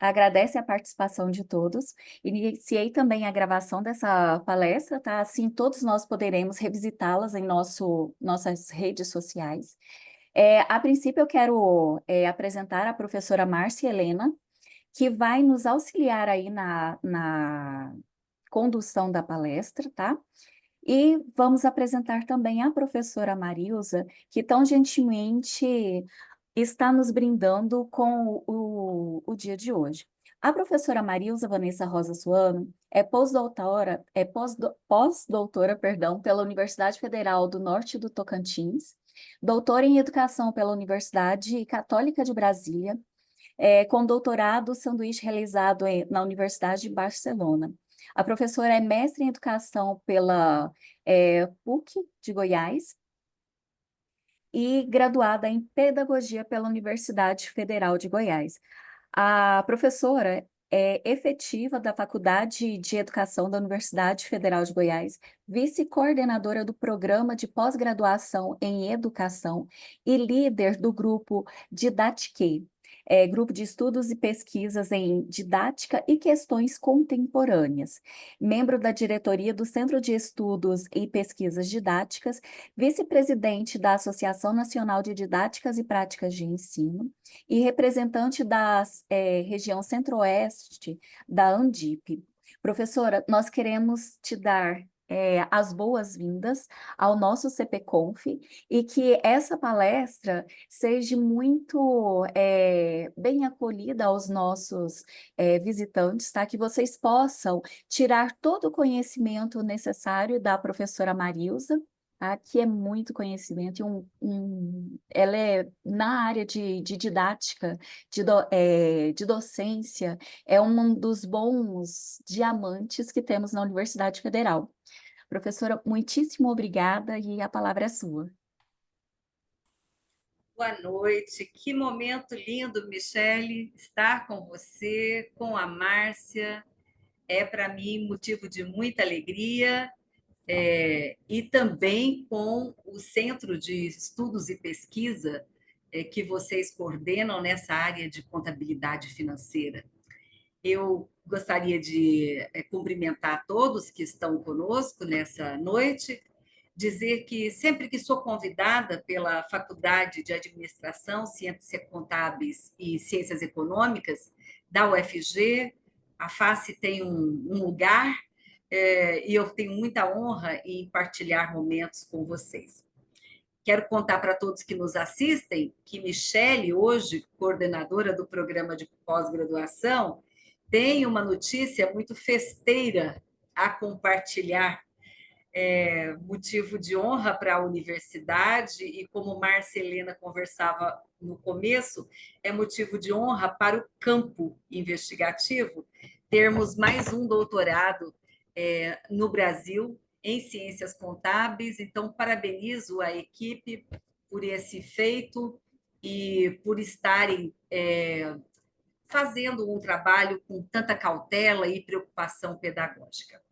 agradece a participação de todos. Iniciei também a gravação dessa palestra, tá? Assim, todos nós poderemos revisitá-las em nossas redes sociais. A princípio, eu quero apresentar a professora Márcia Helena, que vai nos auxiliar aí na condução da palestra, tá? E vamos apresentar também a professora Marilza, que tão gentilmente está nos brindando com o dia de hoje. A professora Marilza Vanessa Rosa Suano é pós-doutora, perdão, pela Universidade Federal do Norte do Tocantins, doutora em Educação pela Universidade Católica de Brasília, com doutorado sanduíche realizado na Universidade de Barcelona. A professora é mestre em Educação pela PUC de Goiás, e graduada em Pedagogia pela Universidade Federal de Goiás. A professora é efetiva da Faculdade de Educação da Universidade Federal de Goiás, vice-coordenadora do Programa de Pós-Graduação em Educação e líder do grupo Didatique, grupo de estudos e pesquisas em didática e questões contemporâneas. Membro da diretoria do Centro de Estudos e Pesquisas Didáticas, vice-presidente da Associação Nacional de Didáticas e Práticas de Ensino e representante da região centro-oeste da ANDIP. Professora, nós queremos te dar as boas-vindas ao nosso CPConf e que essa palestra seja muito bem acolhida aos nossos visitantes, tá? Que vocês possam tirar todo o conhecimento necessário da professora Marilza, tá? Que é muito conhecimento, e ela é na área de didática, de docência, é um dos bons diamantes que temos na Universidade Federal. Professora, muitíssimo obrigada e a palavra é sua. Boa noite, que momento lindo, Michele, estar com você, com a Márcia, é para mim motivo de muita alegria, e também com o Centro de Estudos e Pesquisa que vocês coordenam nessa área de contabilidade financeira. Eu gostaria de cumprimentar todos que estão conosco nessa noite, dizer que sempre que sou convidada pela Faculdade de Administração, Ciências Contábeis e Ciências Econômicas da UFG, a FACE tem um lugar e eu tenho muita honra em partilhar momentos com vocês. Quero contar para todos que nos assistem que Michele, hoje coordenadora do programa de pós-graduação, tem uma notícia muito festeira a compartilhar, motivo de honra para a universidade e, como Márcia Helena conversava no começo, é motivo de honra para o campo investigativo termos mais um doutorado no Brasil em ciências contábeis. Então, parabenizo a equipe por esse feito e por estarem fazendo um trabalho com tanta cautela e preocupação pedagógica.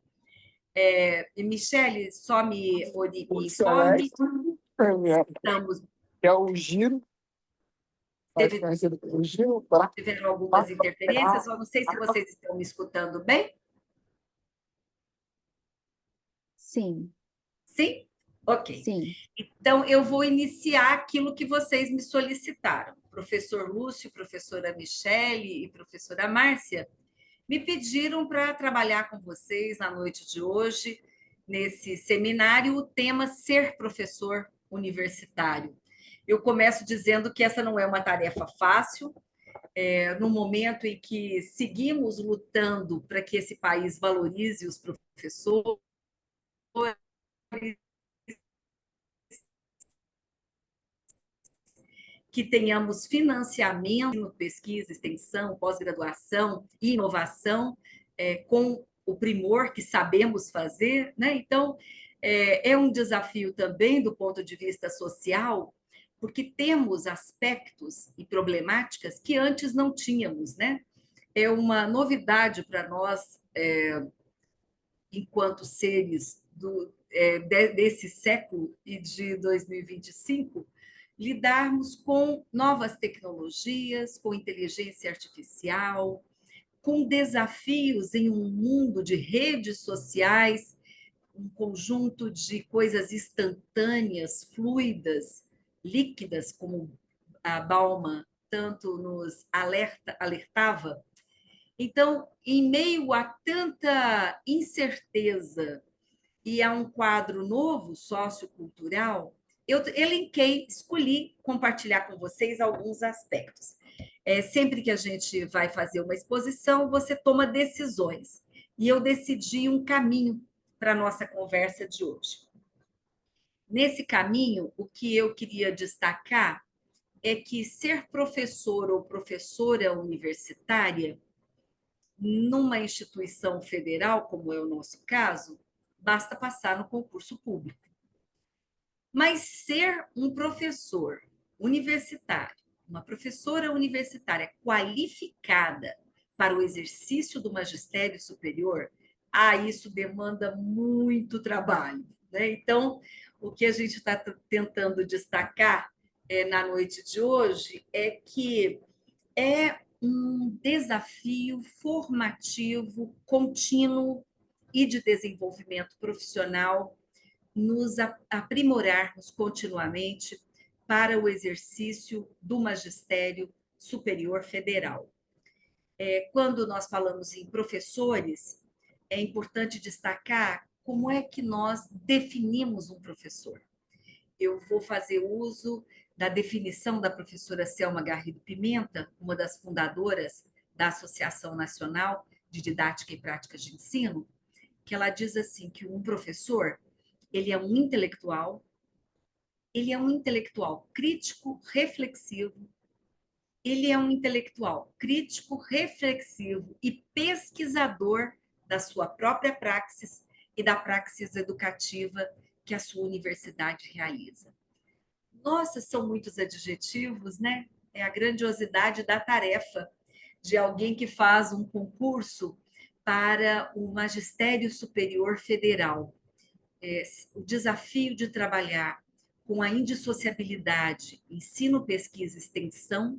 Michele, só me informe. Estamos... É o giro. Tiveram algumas interferências, eu não sei se vocês estão me escutando bem. Sim. Sim? Ok. Sim. Então, eu vou iniciar aquilo que vocês me solicitaram. Professor Lúcio, professora Michele e professora Márcia me pediram para trabalhar com vocês na noite de hoje, nesse seminário, o tema Ser Professor Universitário. Eu começo dizendo que essa não é uma tarefa fácil, no momento em que seguimos lutando para que esse país valorize os professores, que tenhamos financiamento, pesquisa, extensão, pós-graduação e inovação, com o primor que sabemos fazer, né? Então, é um desafio também do ponto de vista social, porque temos aspectos e problemáticas que antes não tínhamos, né? É uma novidade para nós, enquanto seres desse século e de 2025, lidarmos com novas tecnologias, com inteligência artificial, com desafios em um mundo de redes sociais, um conjunto de coisas instantâneas, fluidas, líquidas, como a Bauman tanto nos alertava. Então, em meio a tanta incerteza e a um quadro novo sociocultural, eu elenquei, escolhi compartilhar com vocês alguns aspectos. Sempre que a gente vai fazer uma exposição, você toma decisões. E eu decidi um caminho para a nossa conversa de hoje. Nesse caminho, o que eu queria destacar é que ser professor ou professora universitária numa instituição federal, como é o nosso caso, basta passar no concurso público. Mas ser um professor universitário, uma professora universitária qualificada para o exercício do magistério superior, isso demanda muito trabalho, né? Então, o que a gente está tentando destacar na noite de hoje é que é um desafio formativo contínuo e de desenvolvimento profissional nos aprimorarmos continuamente para o exercício do magistério superior federal. Quando nós falamos em professores, é importante destacar como é que nós definimos um professor. Eu vou fazer uso da definição da professora Selma Garrido Pimenta, uma das fundadoras da Associação Nacional de Didática e Práticas de Ensino, que ela diz assim que um professor, ele é um intelectual crítico, reflexivo, ele é um intelectual crítico, reflexivo e pesquisador da sua própria praxis e da praxis educativa que a sua universidade realiza. Nossa, são muitos adjetivos, né? É a grandiosidade da tarefa de alguém que faz um concurso para o Magistério Superior Federal. O desafio de trabalhar com a indissociabilidade, ensino, pesquisa e extensão,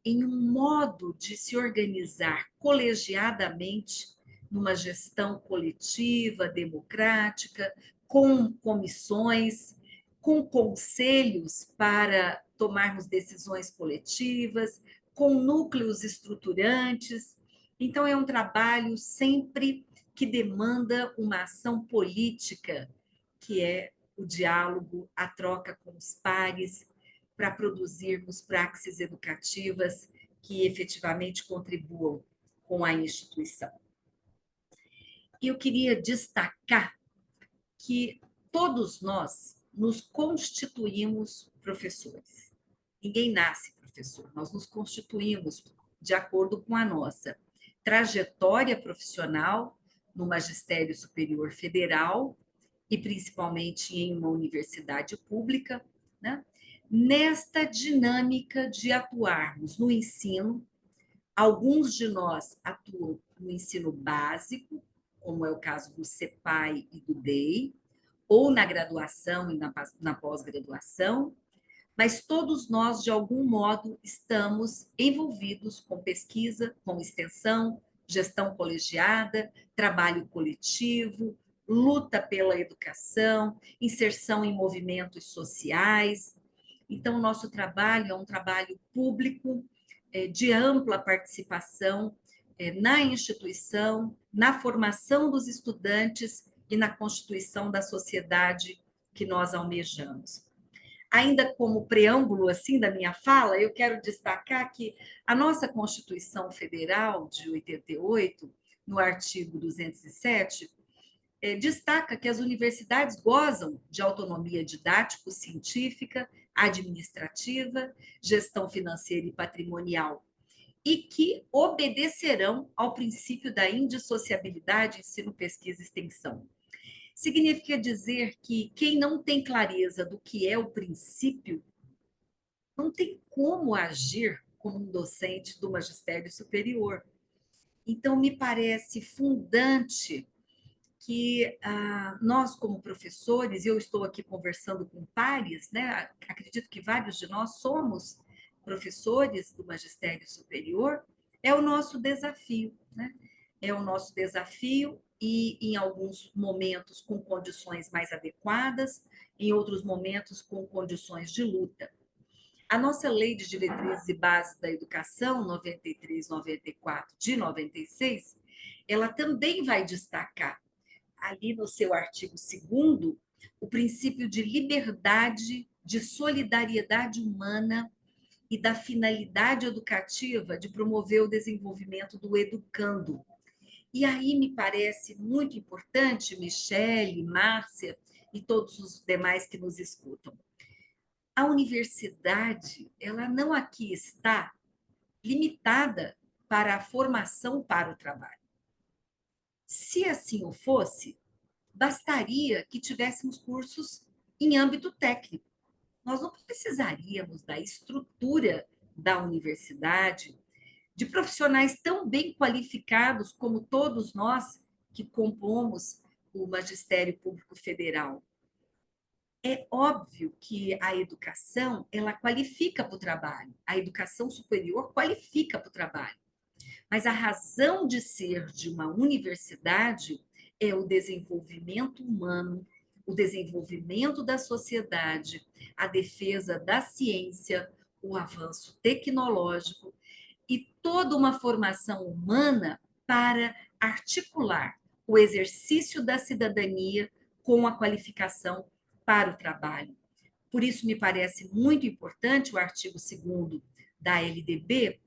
em um modo de se organizar colegiadamente numa gestão coletiva, democrática, com comissões, com conselhos para tomarmos decisões coletivas, com núcleos estruturantes. Então, é um trabalho sempre que demanda uma ação política, que é o diálogo, a troca com os pares, para produzirmos praxis educativas que efetivamente contribuam com a instituição. E eu queria destacar que todos nós nos constituímos professores. Ninguém nasce professor, nós nos constituímos de acordo com a nossa trajetória profissional no Magistério Superior Federal e principalmente em uma universidade pública, né? Nesta dinâmica de atuarmos no ensino. Alguns de nós atuam no ensino básico, como é o caso do CEPAI e do DEI, ou na graduação e na pós-graduação, mas todos nós, de algum modo, estamos envolvidos com pesquisa, com extensão, gestão colegiada, trabalho coletivo, luta pela educação, inserção em movimentos sociais. Então, o nosso trabalho é um trabalho público, de ampla participação na instituição, na formação dos estudantes e na constituição da sociedade que nós almejamos. Ainda como preâmbulo assim da minha fala, eu quero destacar que a nossa Constituição Federal de 88, no artigo 207, destaca que as universidades gozam de autonomia didático-científica, administrativa, gestão financeira e patrimonial, e que obedecerão ao princípio da indissociabilidade ensino, pesquisa e extensão. Significa dizer que quem não tem clareza do que é o princípio não tem como agir como um docente do magistério superior. Então, me parece fundante que nós, como professores, e eu estou aqui conversando com pares, né? Acredito que vários de nós somos professores do magistério superior, é o nosso desafio, né? É o nosso desafio e, em alguns momentos, com condições mais adequadas, em outros momentos, com condições de luta. A nossa Lei de Diretrizes e Bases da Educação, 93/94 de 96, ela também vai destacar, ali no seu artigo 2º, o princípio de liberdade, de solidariedade humana e da finalidade educativa de promover o desenvolvimento do educando. E aí me parece muito importante, Michele, Márcia e todos os demais que nos escutam. A universidade, ela não aqui está limitada para a formação para o trabalho. Se assim o fosse, bastaria que tivéssemos cursos em âmbito técnico. Nós não precisaríamos da estrutura da universidade, de profissionais tão bem qualificados como todos nós que compomos o Magistério Público Federal. É óbvio que a educação, ela qualifica para o trabalho, a educação superior qualifica para o trabalho, mas a razão de ser de uma universidade é o desenvolvimento humano, o desenvolvimento da sociedade, a defesa da ciência, o avanço tecnológico e toda uma formação humana para articular o exercício da cidadania com a qualificação para o trabalho. Por isso, me parece muito importante o artigo 2º da LDB,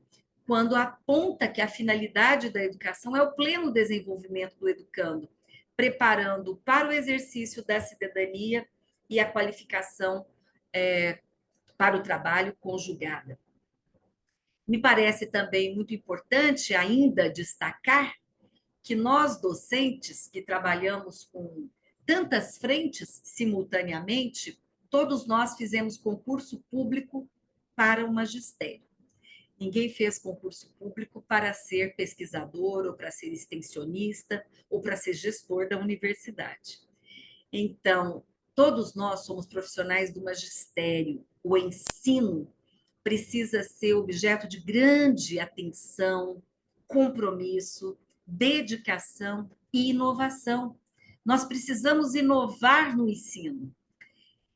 quando aponta que a finalidade da educação é o pleno desenvolvimento do educando, preparando para o exercício da cidadania e a qualificação para o trabalho conjugada. Me parece também muito importante ainda destacar que nós, docentes, que trabalhamos com tantas frentes simultaneamente, todos nós fizemos concurso público para o magistério. Ninguém fez concurso público para ser pesquisador, ou para ser extensionista, ou para ser gestor da universidade. Então, todos nós somos profissionais do magistério. O ensino precisa ser objeto de grande atenção, compromisso, dedicação e inovação. Nós precisamos inovar no ensino.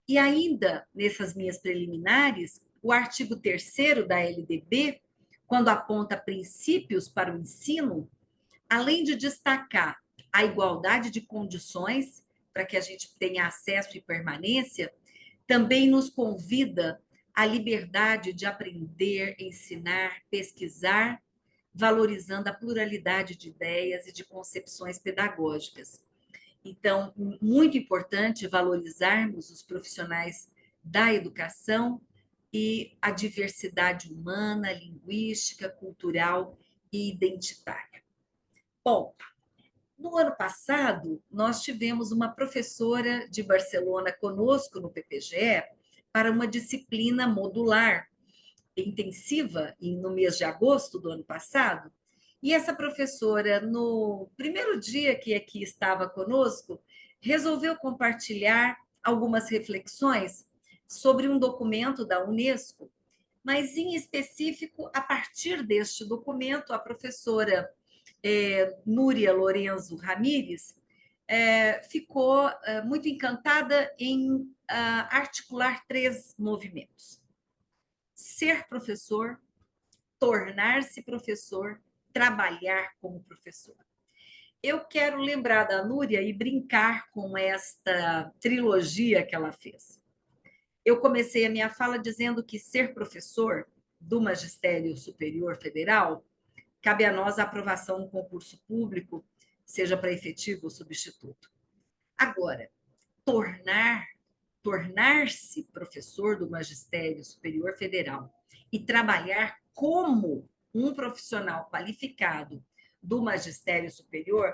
E ainda, nessas minhas preliminares, o artigo 3º da LDB, quando aponta princípios para o ensino, além de destacar a igualdade de condições para que a gente tenha acesso e permanência, também nos convida à liberdade de aprender, ensinar, pesquisar, valorizando a pluralidade de ideias e de concepções pedagógicas. Então, muito importante valorizarmos os profissionais da educação e a diversidade humana, linguística, cultural e identitária. Bom, no ano passado, nós tivemos uma professora de Barcelona conosco no PPGE para uma disciplina modular intensiva no mês de agosto do ano passado. E essa professora, no primeiro dia que aqui estava conosco, resolveu compartilhar algumas reflexões sobre um documento da Unesco, mas, em específico, a partir deste documento, a professora Núria Lorenzo Ramírez ficou muito encantada em articular 3 movimentos: ser professor, tornar-se professor, trabalhar como professor. Eu quero lembrar da Núria e brincar com esta trilogia que ela fez. Eu comecei a minha fala dizendo que ser professor do Magistério Superior Federal cabe a nós a aprovação no concurso público, seja para efetivo ou substituto. Agora, tornar-se professor do Magistério Superior Federal e trabalhar como um profissional qualificado do magistério superior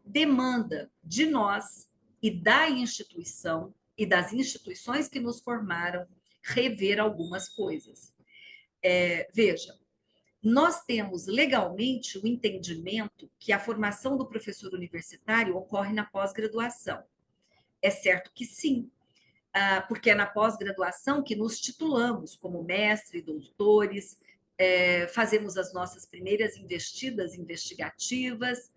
demanda de nós e da instituição e das instituições que nos formaram rever algumas coisas. Veja, Nós temos legalmente o entendimento que a formação do professor universitário ocorre na pós-graduação. É certo que sim, porque é na pós-graduação que nos titulamos como mestre, doutores, fazemos as nossas primeiras investidas investigativas,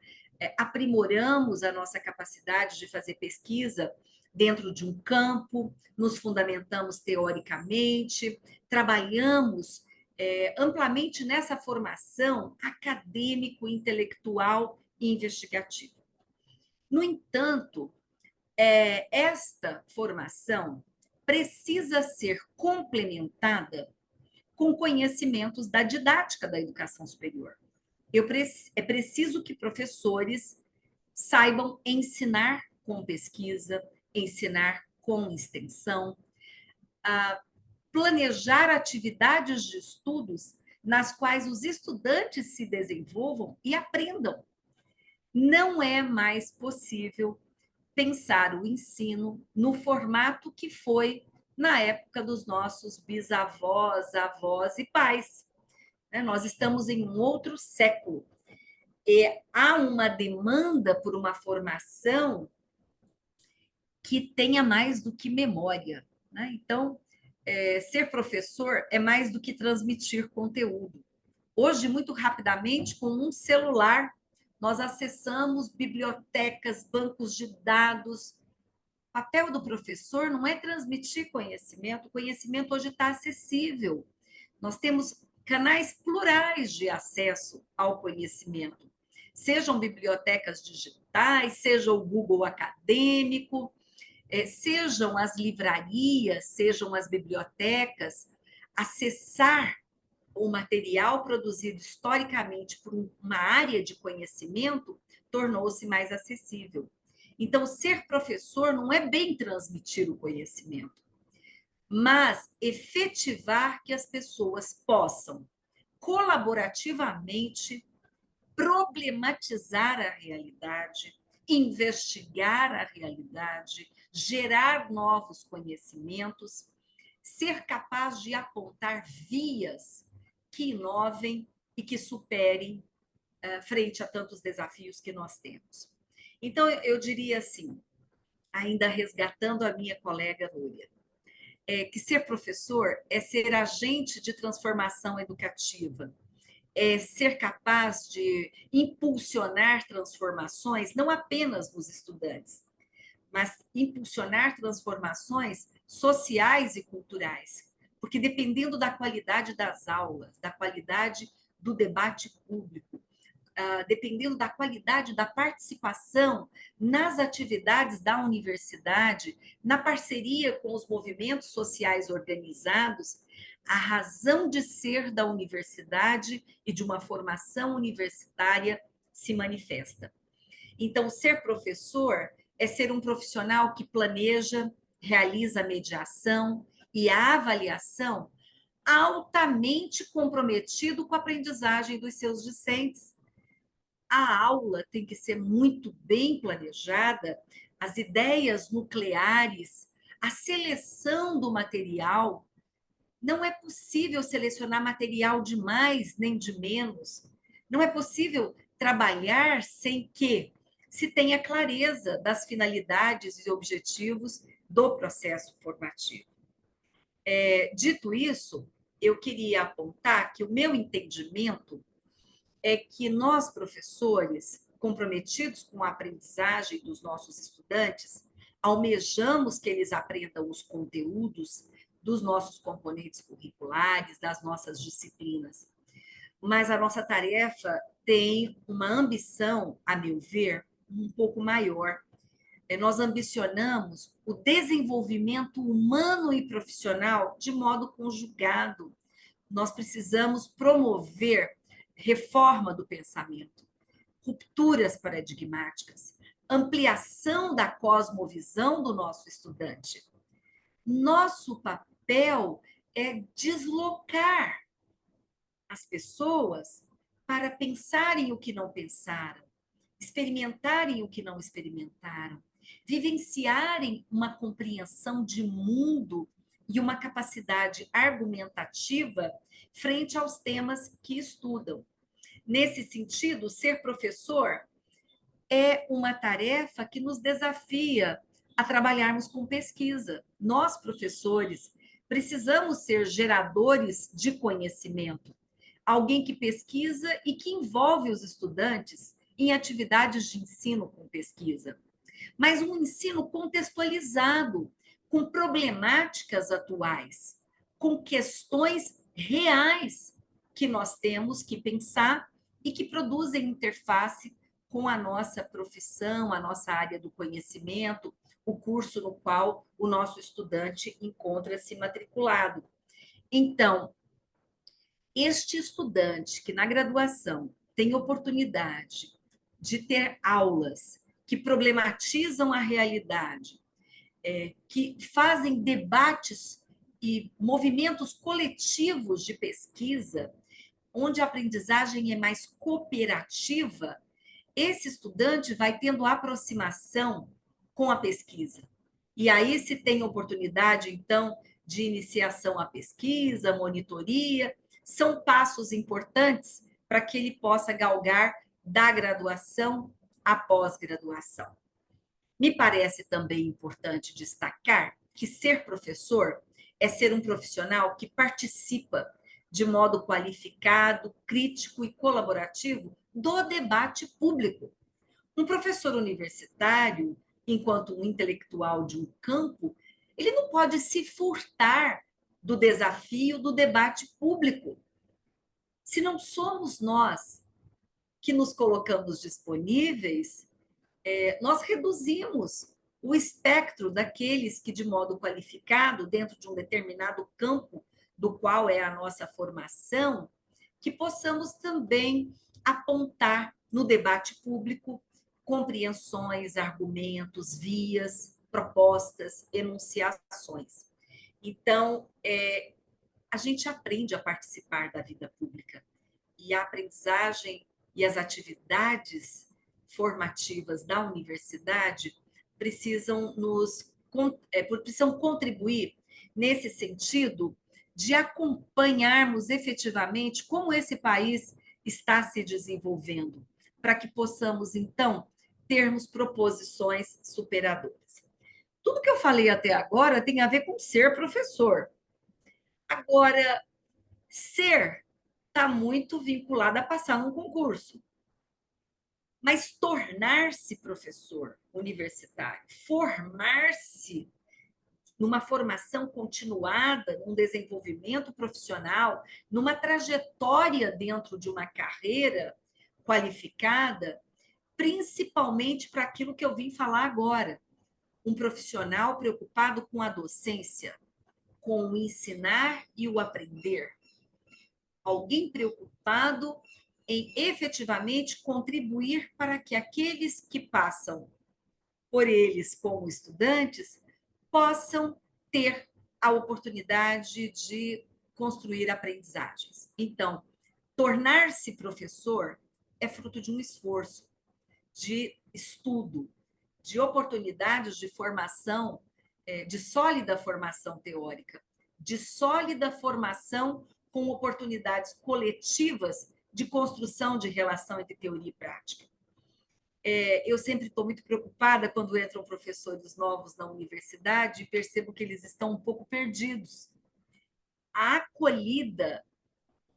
aprimoramos a nossa capacidade de fazer pesquisa dentro de um campo, nos fundamentamos teoricamente, trabalhamos amplamente nessa formação acadêmico, intelectual e investigativa. No entanto, esta formação precisa ser complementada com conhecimentos da didática da educação superior. É preciso que professores saibam ensinar com pesquisa, ensinar com extensão, planejar atividades de estudos nas quais os estudantes se desenvolvam e aprendam. Não é mais possível pensar o ensino no formato que foi na época dos nossos bisavós, avós e pais. Nós estamos em um outro século. E há uma demanda por uma formação que tenha mais do que memória. Então, ser professor é mais do que transmitir conteúdo. Hoje, muito rapidamente, com um celular, nós acessamos bibliotecas, bancos de dados. O papel do professor não é transmitir conhecimento, o conhecimento hoje está acessível. Nós temos canais plurais de acesso ao conhecimento, sejam bibliotecas digitais, seja o Google acadêmico, sejam as livrarias, sejam as bibliotecas. Acessar o material produzido historicamente por uma área de conhecimento tornou-se mais acessível. Então, ser professor não é bem transmitir o conhecimento, mas efetivar que as pessoas possam colaborativamente problematizar a realidade, investigar a realidade, gerar novos conhecimentos, ser capaz de apontar vias que inovem e que superem frente a tantos desafios que nós temos. Então, eu diria assim, ainda resgatando a minha colega Núria, que ser professor é ser agente de transformação educativa, é ser capaz de impulsionar transformações, não apenas nos estudantes, mas impulsionar transformações sociais e culturais. Porque dependendo da qualidade das aulas, da qualidade do debate público, dependendo da qualidade da participação nas atividades da universidade, na parceria com os movimentos sociais organizados, a razão de ser da universidade e de uma formação universitária se manifesta. Então, ser professor é ser um profissional que planeja, realiza a mediação e a avaliação altamente comprometido com a aprendizagem dos seus discentes. A aula tem que ser muito bem planejada, as ideias nucleares, a seleção do material. Não é possível selecionar material de mais nem de menos. Não é possível trabalhar sem que se tenha clareza das finalidades e objetivos do processo formativo. Dito isso, eu queria apontar que o meu entendimento é que nós, professores, comprometidos com a aprendizagem dos nossos estudantes, almejamos que eles aprendam os conteúdos dos nossos componentes curriculares, das nossas disciplinas. Mas a nossa tarefa tem uma ambição, a meu ver, um pouco maior. Nós ambicionamos o desenvolvimento humano e profissional de modo conjugado. Nós precisamos promover reforma do pensamento, rupturas paradigmáticas, ampliação da cosmovisão do nosso estudante. Nosso papel é deslocar as pessoas para pensarem o que não pensaram, experimentarem o que não experimentaram, vivenciarem uma compreensão de mundo e uma capacidade argumentativa frente aos temas que estudam. Nesse sentido, ser professor é uma tarefa que nos desafia a trabalharmos com pesquisa. Nós, professores, precisamos ser geradores de conhecimento, alguém que pesquisa e que envolve os estudantes em atividades de ensino com pesquisa, mas um ensino contextualizado, com problemáticas atuais, com questões reais que nós temos que pensar e que produzem interface com a nossa profissão, a nossa área do conhecimento, o curso no qual o nosso estudante encontra-se matriculado. Então, este estudante que na graduação tem oportunidade de ter aulas que problematizam a realidade, que fazem debates e movimentos coletivos de pesquisa, onde a aprendizagem é mais cooperativa, esse estudante vai tendo aproximação com a pesquisa. E aí se tem oportunidade, então, de iniciação à pesquisa, monitoria, são passos importantes para que ele possa galgar da graduação à pós-graduação. Me parece também importante destacar que ser professor é ser um profissional que participa de modo qualificado, crítico e colaborativo do debate público. Um professor universitário, enquanto um intelectual de um campo, ele não pode se furtar do desafio do debate público. Se não somos nós que nos colocamos disponíveis, nós reduzimos o espectro daqueles que, de modo qualificado, dentro de um determinado campo do qual é a nossa formação, que possamos também apontar no debate público compreensões, argumentos, vias, propostas, enunciações. Então, a gente aprende a participar da vida pública e a aprendizagem e as atividades formativas da universidade precisam contribuir nesse sentido de acompanharmos efetivamente como esse país está se desenvolvendo, para que possamos, então, termos proposições superadoras. Tudo que eu falei até agora tem a ver com ser professor. Agora, ser está muito vinculado a passar num concurso. Mas tornar-se professor universitário, formar-se numa formação continuada, num desenvolvimento profissional, numa trajetória dentro de uma carreira qualificada, principalmente para aquilo que eu vim falar agora, um profissional preocupado com a docência, com o ensinar e o aprender. Alguém preocupado em efetivamente contribuir para que aqueles que passam por eles como estudantes possam ter a oportunidade de construir aprendizagens. Então, tornar-se professor é fruto de um esforço, de estudo, de oportunidades de formação, de sólida formação teórica, de sólida formação com oportunidades coletivas de construção de relação entre teoria e prática. Eu sempre estou muito preocupada quando entram professores novos na universidade e percebo que eles estão um pouco perdidos. A acolhida,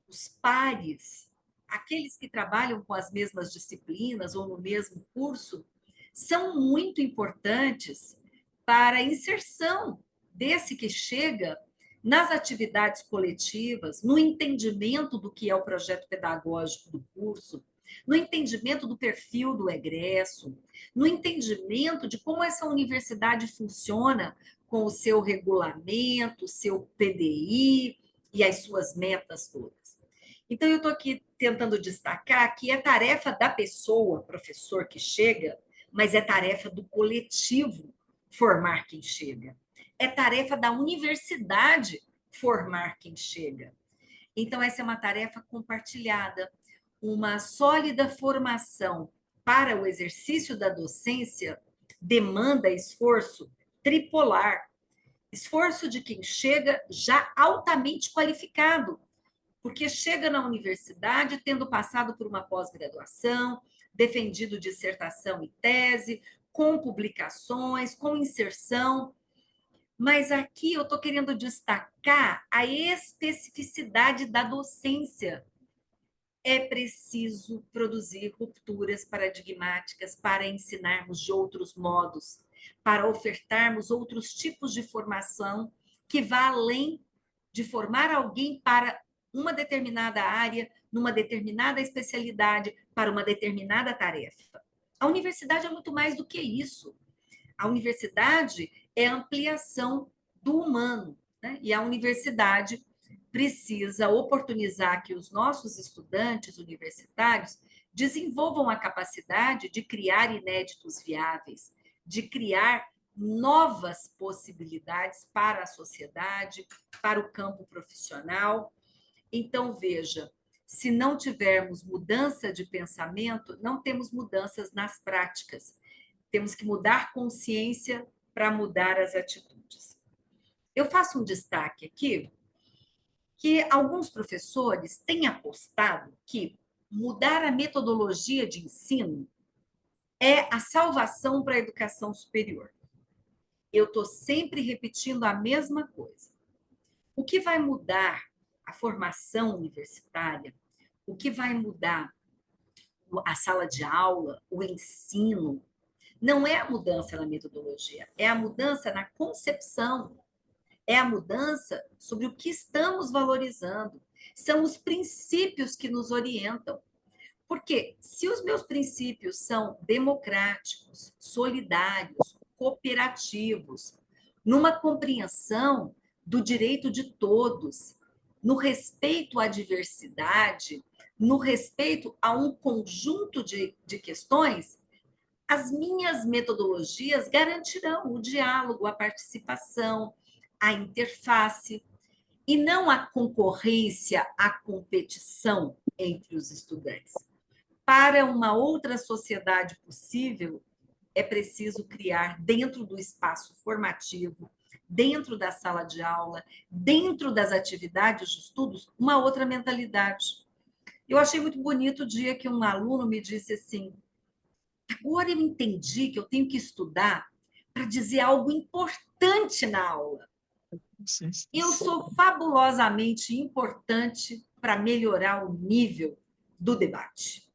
os pares, aqueles que trabalham com as mesmas disciplinas ou no mesmo curso, são muito importantes para a inserção desse que chega nas atividades coletivas, no entendimento do que é o projeto pedagógico do curso, no entendimento do perfil do egresso, no entendimento de como essa universidade funciona com o seu regulamento, o seu PDI e as suas metas todas. Então, eu estou aqui tentando destacar que é tarefa da pessoa, professor que chega, mas é tarefa do coletivo formar quem chega. É tarefa da universidade formar quem chega. Então, essa é uma tarefa compartilhada, uma sólida formação para o exercício da docência demanda esforço tripolar, esforço de quem chega já altamente qualificado, porque chega na universidade tendo passado por uma pós-graduação, defendido dissertação e tese, com publicações, com inserção. Mas aqui eu estou querendo destacar a especificidade da docência. É preciso produzir rupturas paradigmáticas para ensinarmos de outros modos, para ofertarmos outros tipos de formação que vá além de formar alguém para uma determinada área, numa determinada especialidade, para uma determinada tarefa. A universidade é muito mais do que isso. A universidade é a ampliação do humano, né? E a universidade precisa oportunizar que os nossos estudantes universitários desenvolvam a capacidade de criar inéditos viáveis, de criar novas possibilidades para a sociedade, para o campo profissional. Então, veja, se não tivermos mudança de pensamento, não temos mudanças nas práticas. Temos que mudar consciência para mudar as atitudes. Eu faço um destaque aqui que alguns professores têm apostado que mudar a metodologia de ensino é a salvação para a educação superior. Eu estou sempre repetindo a mesma coisa. O que vai mudar a formação universitária, o que vai mudar a sala de aula, o ensino, não é a mudança na metodologia, é a mudança na concepção, é a mudança sobre o que estamos valorizando. São os princípios que nos orientam. Porque se os meus princípios são democráticos, solidários, cooperativos, numa compreensão do direito de todos, no respeito à diversidade, no respeito a um conjunto de questões, as minhas metodologias garantirão o diálogo, a participação, a interface, e não a concorrência, a competição entre os estudantes. Para uma outra sociedade possível, é preciso criar dentro do espaço formativo, dentro da sala de aula, dentro das atividades de estudos, uma outra mentalidade. Eu achei muito bonito o dia que um aluno me disse assim: agora eu entendi que eu tenho que estudar para dizer algo importante na aula. Eu sou fabulosamente importante para melhorar o nível do debate.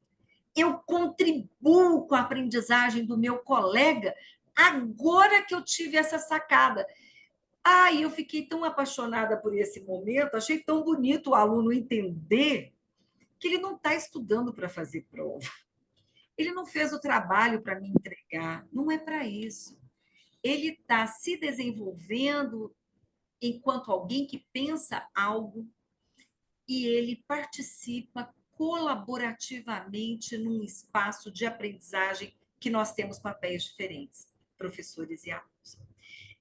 Eu contribuo com a aprendizagem do meu colega agora que eu tive essa sacada. Eu fiquei tão apaixonada por esse momento, achei tão bonito o aluno entender que ele não está estudando para fazer prova. Ele não fez o trabalho para me entregar, não é para isso. Ele está se desenvolvendo enquanto alguém que pensa algo e ele participa colaborativamente num espaço de aprendizagem que nós temos papéis diferentes, professores e alunos.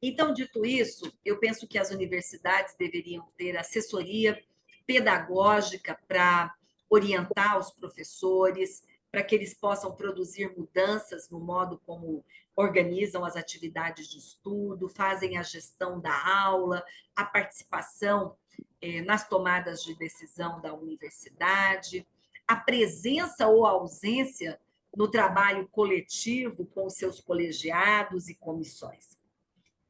Então, dito isso, eu penso que as universidades deveriam ter assessoria pedagógica para orientar os professores, para que eles possam produzir mudanças no modo como organizam as atividades de estudo, fazem a gestão da aula, a participação nas tomadas de decisão da universidade, a presença ou ausência no trabalho coletivo com os seus colegiados e comissões.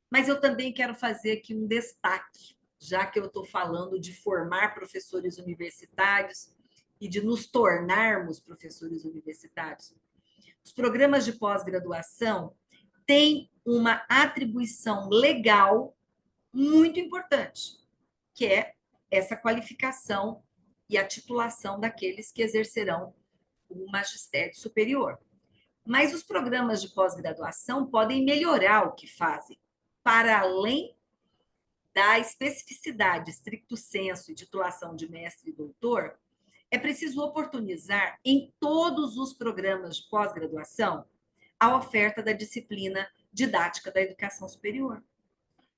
Mas eu também quero fazer aqui um destaque, já que eu estou falando de formar professores universitários e de nos tornarmos professores universitários. Os programas de pós-graduação têm uma atribuição legal muito importante, que é essa qualificação e a titulação daqueles que exercerão o magistério superior. Mas os programas de pós-graduação podem melhorar o que fazem, para além da especificidade, stricto sensu e titulação de mestre e doutor. É preciso oportunizar em todos os programas de pós-graduação a oferta da disciplina didática da educação superior.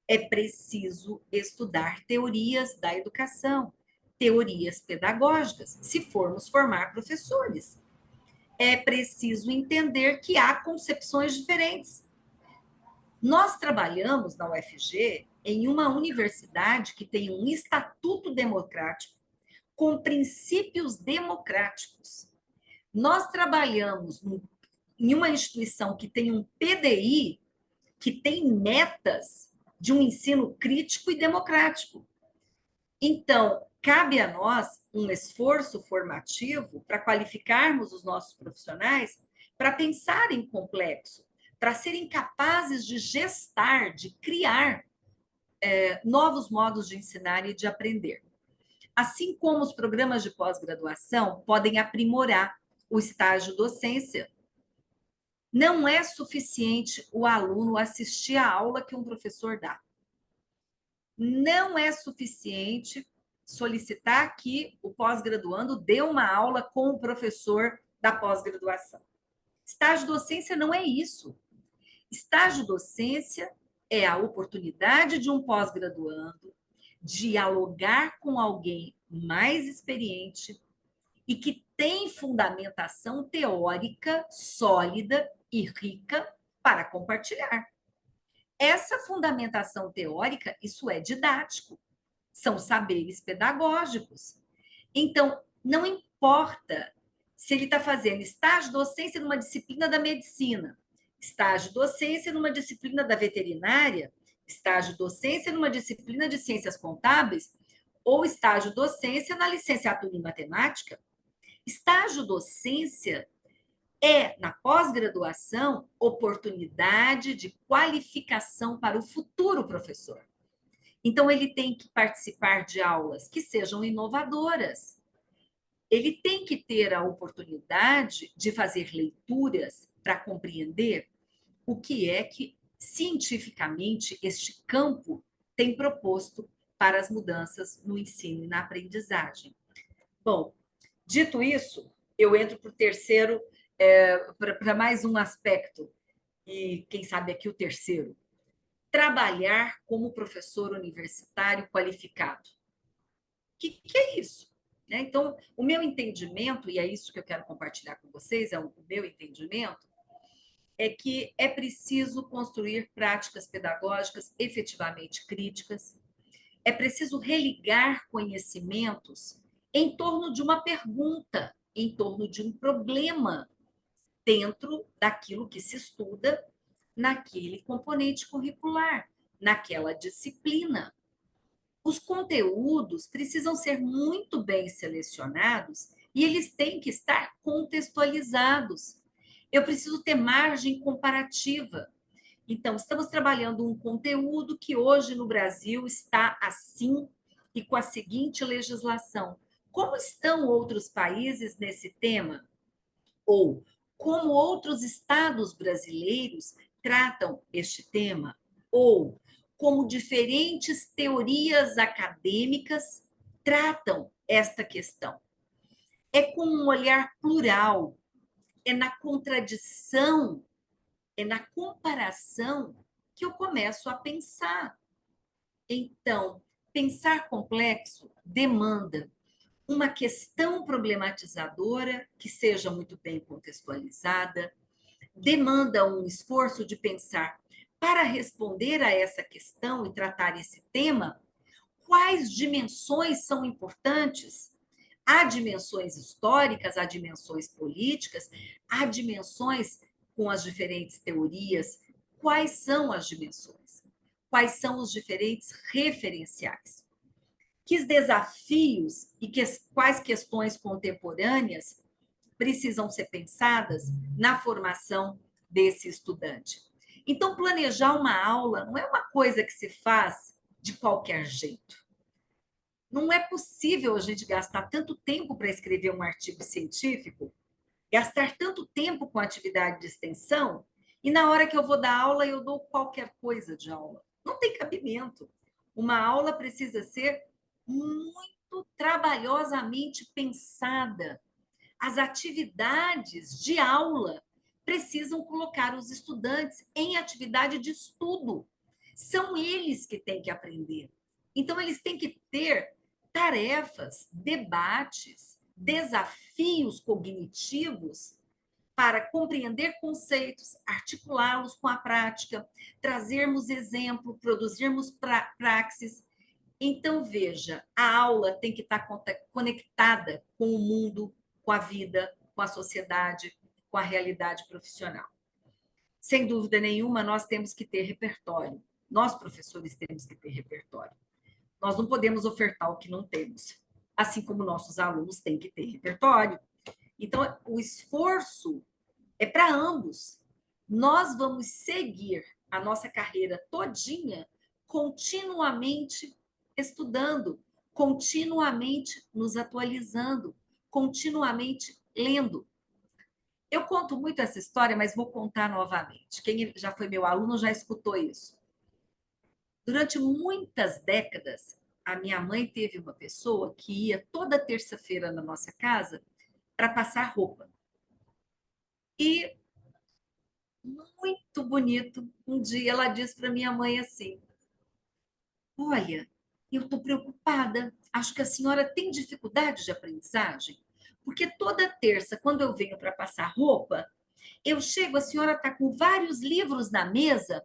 É preciso estudar teorias da educação, teorias pedagógicas, se formos formar professores. É preciso entender que há concepções diferentes. Nós trabalhamos na UFG em uma universidade que tem um estatuto democrático, com princípios democráticos. Nós trabalhamos em uma instituição que tem um PDI, que tem metas de um ensino crítico e democrático. Então, cabe a nós um esforço formativo para qualificarmos os nossos profissionais para pensarem complexo, para serem capazes de gestar, de criar novos modos de ensinar e de aprender. Assim como os programas de pós-graduação podem aprimorar o estágio docência, não é suficiente o aluno assistir a aula que um professor dá. Não é suficiente solicitar que o pós-graduando dê uma aula com o professor da pós-graduação. Estágio docência não é isso. Estágio docência é a oportunidade de um pós-graduando dialogar com alguém mais experiente e que tem fundamentação teórica sólida e rica para compartilhar. Essa fundamentação teórica, isso é didático, são saberes pedagógicos. Então, não importa se ele está fazendo estágio docência numa disciplina da medicina, estágio docência numa disciplina da veterinária, estágio docência numa disciplina de ciências contábeis, ou estágio docência na licenciatura em matemática. Estágio docência é, na pós-graduação, oportunidade de qualificação para o futuro professor. Então, ele tem que participar de aulas que sejam inovadoras. Ele tem que ter a oportunidade de fazer leituras para compreender o que é que, cientificamente, este campo tem proposto para as mudanças no ensino e na aprendizagem. Bom, dito isso, eu entro para o terceiro, para mais um aspecto, e quem sabe aqui o terceiro. Trabalhar como professor universitário qualificado. O que é isso? Né? Então, o meu entendimento, e é isso que eu quero compartilhar com vocês, é o meu entendimento, é que é preciso construir práticas pedagógicas efetivamente críticas, é preciso religar conhecimentos em torno de uma pergunta, em torno de um problema, dentro daquilo que se estuda naquele componente curricular, naquela disciplina. Os conteúdos precisam ser muito bem selecionados e eles têm que estar contextualizados. Eu preciso ter margem comparativa. Então, estamos trabalhando um conteúdo que hoje no Brasil está assim e com a seguinte legislação. Como estão outros países nesse tema? Ou como outros estados brasileiros tratam este tema? Ou como diferentes teorias acadêmicas tratam esta questão? É com um olhar plural, é na contradição, é na comparação que eu começo a pensar. Então, pensar complexo demanda uma questão problematizadora que seja muito bem contextualizada, demanda um esforço de pensar para responder a essa questão e tratar esse tema, quais dimensões são importantes. Há dimensões históricas, há dimensões políticas, há dimensões com as diferentes teorias. Quais são as dimensões? Quais são os diferentes referenciais? Que desafios e quais questões contemporâneas precisam ser pensadas na formação desse estudante? Então, planejar uma aula não é uma coisa que se faz de qualquer jeito. Não é possível a gente gastar tanto tempo para escrever um artigo científico, gastar tanto tempo com atividade de extensão, e na hora que eu vou dar aula, eu dou qualquer coisa de aula. Não tem cabimento. Uma aula precisa ser muito trabalhosamente pensada. As atividades de aula precisam colocar os estudantes em atividade de estudo. São eles que têm que aprender. Então, eles têm que ter tarefas, debates, desafios cognitivos para compreender conceitos, articulá-los com a prática, trazermos exemplo, produzirmos praxis. Então, veja, a aula tem que estar conectada com o mundo, com a vida, com a sociedade, com a realidade profissional. Sem dúvida nenhuma, nós temos que ter repertório. Nós, professores, temos que ter repertório. Nós não podemos ofertar o que não temos, assim como nossos alunos têm que ter repertório. Então, o esforço é para ambos. Nós vamos seguir a nossa carreira todinha continuamente estudando, continuamente nos atualizando, continuamente lendo. Eu conto muito essa história, mas vou contar novamente. Quem já foi meu aluno já escutou isso. Durante muitas décadas, a minha mãe teve uma pessoa que ia toda terça-feira na nossa casa para passar roupa. E, muito bonito, um dia ela disse para minha mãe assim: olha, eu estou preocupada, acho que a senhora tem dificuldade de aprendizagem, porque toda terça, quando eu venho para passar roupa, eu chego, a senhora está com vários livros na mesa,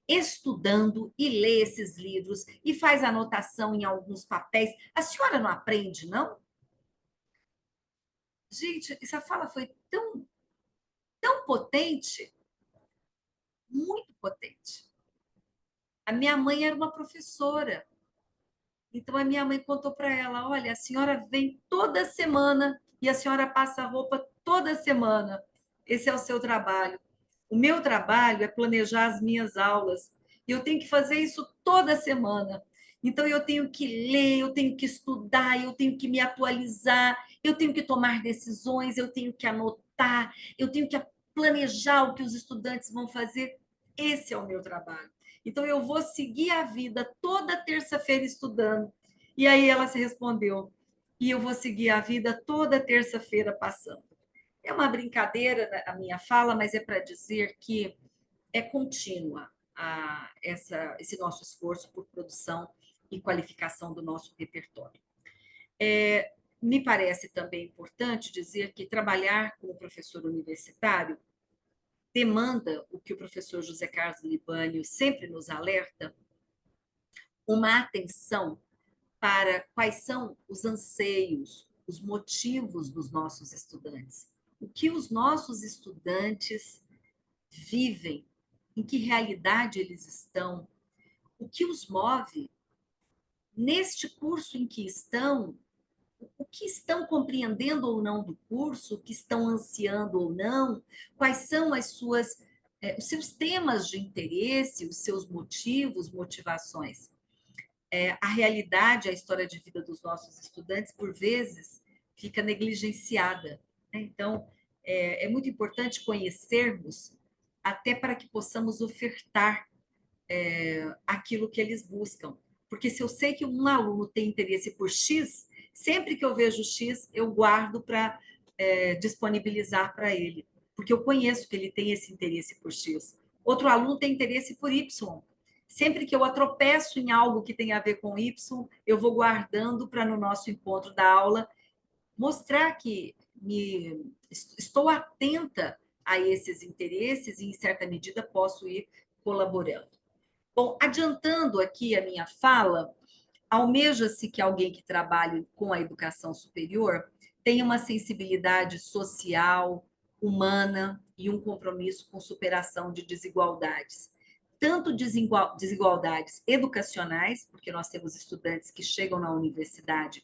estudando e lê esses livros e faz anotação em alguns papéis. A senhora não aprende, não? Gente, essa fala foi tão potente, muito potente. A minha mãe era uma professora. Então a minha mãe contou para ela: olha, a senhora vem toda semana e a senhora passa roupa toda semana. Esse é o seu trabalho. O meu trabalho é planejar as minhas aulas. E eu tenho que fazer isso toda semana. Então eu tenho que ler, eu tenho que estudar, eu tenho que me atualizar, eu tenho que tomar decisões, eu tenho que anotar, eu tenho que planejar o que os estudantes vão fazer. Esse é o meu trabalho. Então, eu vou seguir a vida toda terça-feira estudando. E aí ela se respondeu: e eu vou seguir a vida toda terça-feira passando. É uma brincadeira a minha fala, mas é para dizer que é contínua esse nosso esforço por produção e qualificação do nosso repertório. Me parece também importante dizer que trabalhar como professor universitário demanda o que o professor José Carlos Libânio sempre nos alerta, uma atenção para quais são os anseios, os motivos dos nossos estudantes. O que os nossos estudantes vivem, em que realidade eles estão, o que os move neste curso em que estão, o que estão compreendendo ou não do curso, o que estão ansiando ou não, quais são os seus temas de interesse, os seus motivos, motivações. A realidade, a história de vida dos nossos estudantes, por vezes, fica negligenciada. Né? Então, é muito importante conhecermos, até para que possamos ofertar aquilo que eles buscam. Porque se eu sei que um aluno tem interesse por X, sempre que eu vejo X, eu guardo para disponibilizar para ele. Porque eu conheço que ele tem esse interesse por X. Outro aluno tem interesse por Y. Sempre que eu atropeço em algo que tem a ver com Y, eu vou guardando para no nosso encontro da aula mostrar que estou atenta a esses interesses e, em certa medida, posso ir colaborando. Bom, adiantando aqui a minha fala, almeja-se que alguém que trabalhe com a educação superior tenha uma sensibilidade social, humana e um compromisso com superação de desigualdades. Tanto desigualdades educacionais, porque nós temos estudantes que chegam na universidade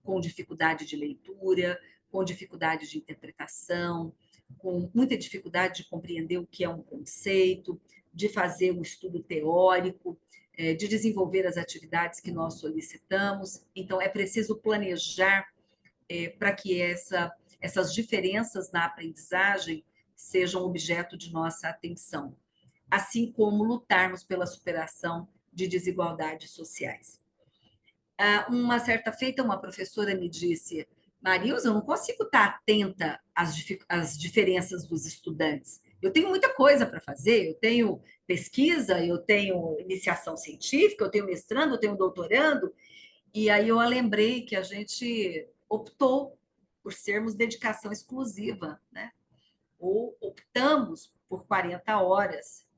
com dificuldade de leitura, com dificuldade de interpretação, com muita dificuldade de compreender o que é um conceito, de fazer um estudo teórico, de desenvolver as atividades que nós solicitamos. Então, é preciso planejar para que essas diferenças na aprendizagem sejam objeto de nossa atenção, assim como lutarmos pela superação de desigualdades sociais. Uma certa feita, uma professora me disse: Marilza, eu não consigo estar atenta às diferenças dos estudantes. Eu tenho muita coisa para fazer, eu tenho pesquisa, eu tenho iniciação científica, eu tenho mestrando, eu tenho doutorando. E aí eu lembrei que a gente optou por sermos dedicação exclusiva, né? ou optamos por 40 horas.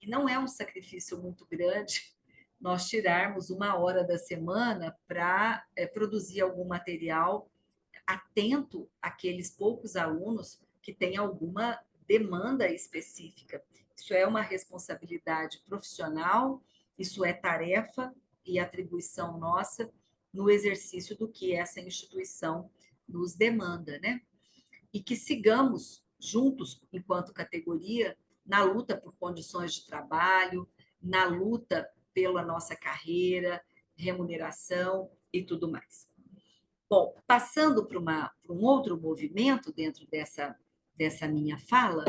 E não é um sacrifício muito grande nós tirarmos 1 hora da semana para produzir algum material atento àqueles poucos alunos que têm alguma demanda específica. Isso é uma responsabilidade profissional, isso é tarefa e atribuição nossa no exercício do que essa instituição nos demanda, né? E que sigamos juntos, enquanto categoria, na luta por condições de trabalho, na luta pela nossa carreira, remuneração e tudo mais. Bom, passando para um outro movimento dentro dessa minha fala,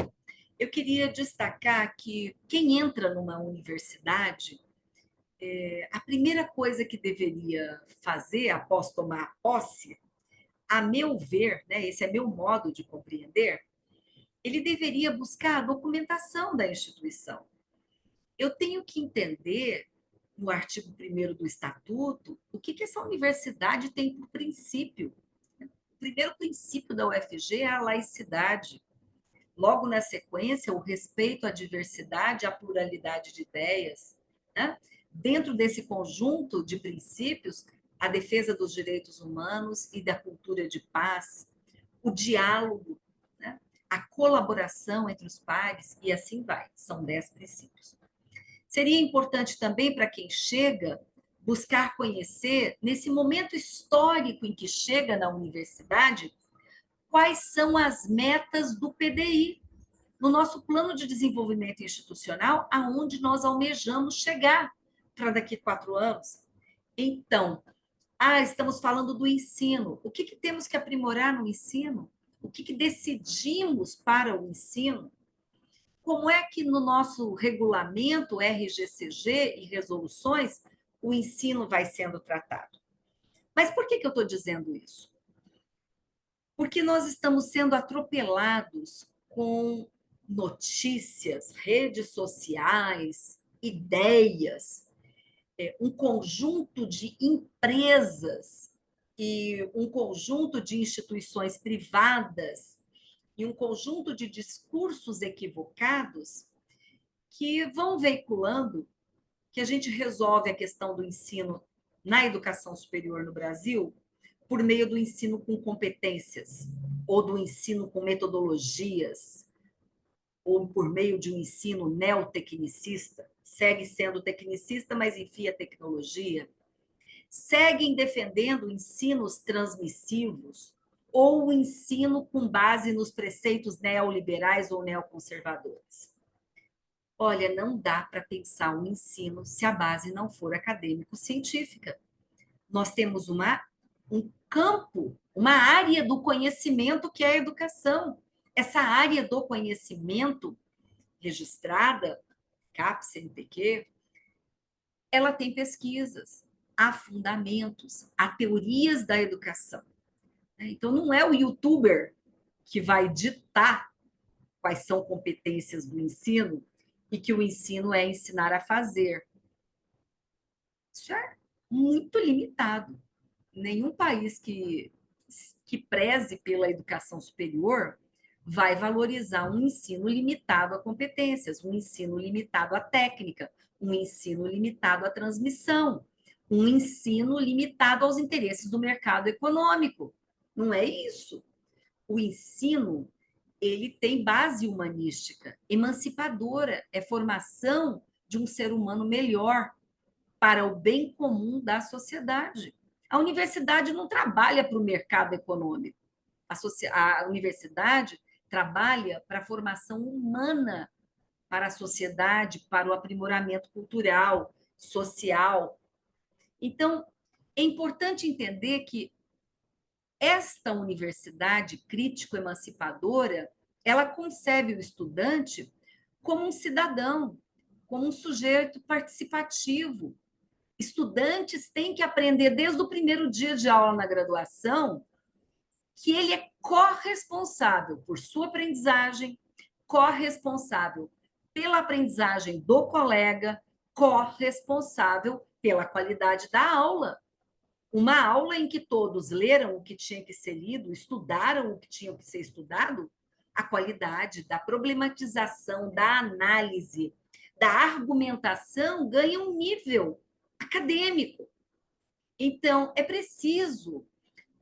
eu queria destacar que quem entra numa universidade, a primeira coisa que deveria fazer após tomar posse, a meu ver, né, esse é meu modo de compreender, ele deveria buscar a documentação da instituição. Eu tenho que entender, no artigo 1º do Estatuto, o que essa universidade tem por princípio. O primeiro princípio da UFG é a laicidade. Logo na sequência, o respeito à diversidade, à pluralidade de ideias. Né? Dentro desse conjunto de princípios, a defesa dos direitos humanos e da cultura de paz, o diálogo, né? A colaboração entre os pares, e assim vai. São 10 princípios. Seria importante também para quem chega buscar conhecer, nesse momento histórico em que chega na universidade, quais são as metas do PDI, no nosso plano de desenvolvimento institucional, aonde nós almejamos chegar para daqui a 4 anos. Então, estamos falando do ensino. O que temos que aprimorar no ensino? O que decidimos para o ensino? Como é que no nosso regulamento, RGCG e resoluções, o ensino vai sendo tratado? Mas por que eu estou dizendo isso? Porque nós estamos sendo atropelados com notícias, redes sociais, ideias, um conjunto de empresas e um conjunto de instituições privadas e um conjunto de discursos equivocados que vão veiculando que a gente resolve a questão do ensino na educação superior no Brasil por meio do ensino com competências, ou do ensino com metodologias, ou por meio de um ensino neotecnicista, segue sendo tecnicista, mas enfia tecnologia, seguem defendendo ensinos transmissivos, ou o ensino com base nos preceitos neoliberais ou neoconservadores. Olha, não dá para pensar um ensino se a base não for acadêmico-científica. Nós temos um campo, uma área do conhecimento que é a educação. Essa área do conhecimento registrada, CAPES, CNPq, ela tem pesquisas, há fundamentos, há teorias da educação. Então, não é o youtuber que vai ditar quais são competências do ensino e que o ensino é ensinar a fazer. Isso é muito limitado. Nenhum país que preze pela educação superior vai valorizar um ensino limitado a competências, um ensino limitado à técnica, um ensino limitado à transmissão, um ensino limitado aos interesses do mercado econômico. Não é isso. O ensino, ele tem base humanística, emancipadora, é formação de um ser humano melhor para o bem comum da sociedade. A universidade não trabalha para o mercado econômico. A universidade trabalha para a formação humana para a sociedade, para o aprimoramento cultural, social. Então, é importante entender que esta universidade crítico-emancipadora, ela concebe o estudante como um cidadão, como um sujeito participativo. Estudantes têm que aprender desde o primeiro dia de aula na graduação que ele é corresponsável por sua aprendizagem, corresponsável pela aprendizagem do colega, corresponsável pela qualidade da aula. Uma aula em que todos leram o que tinha que ser lido, estudaram o que tinha que ser estudado, a qualidade da problematização, da análise, da argumentação ganha um nível acadêmico. Então, é preciso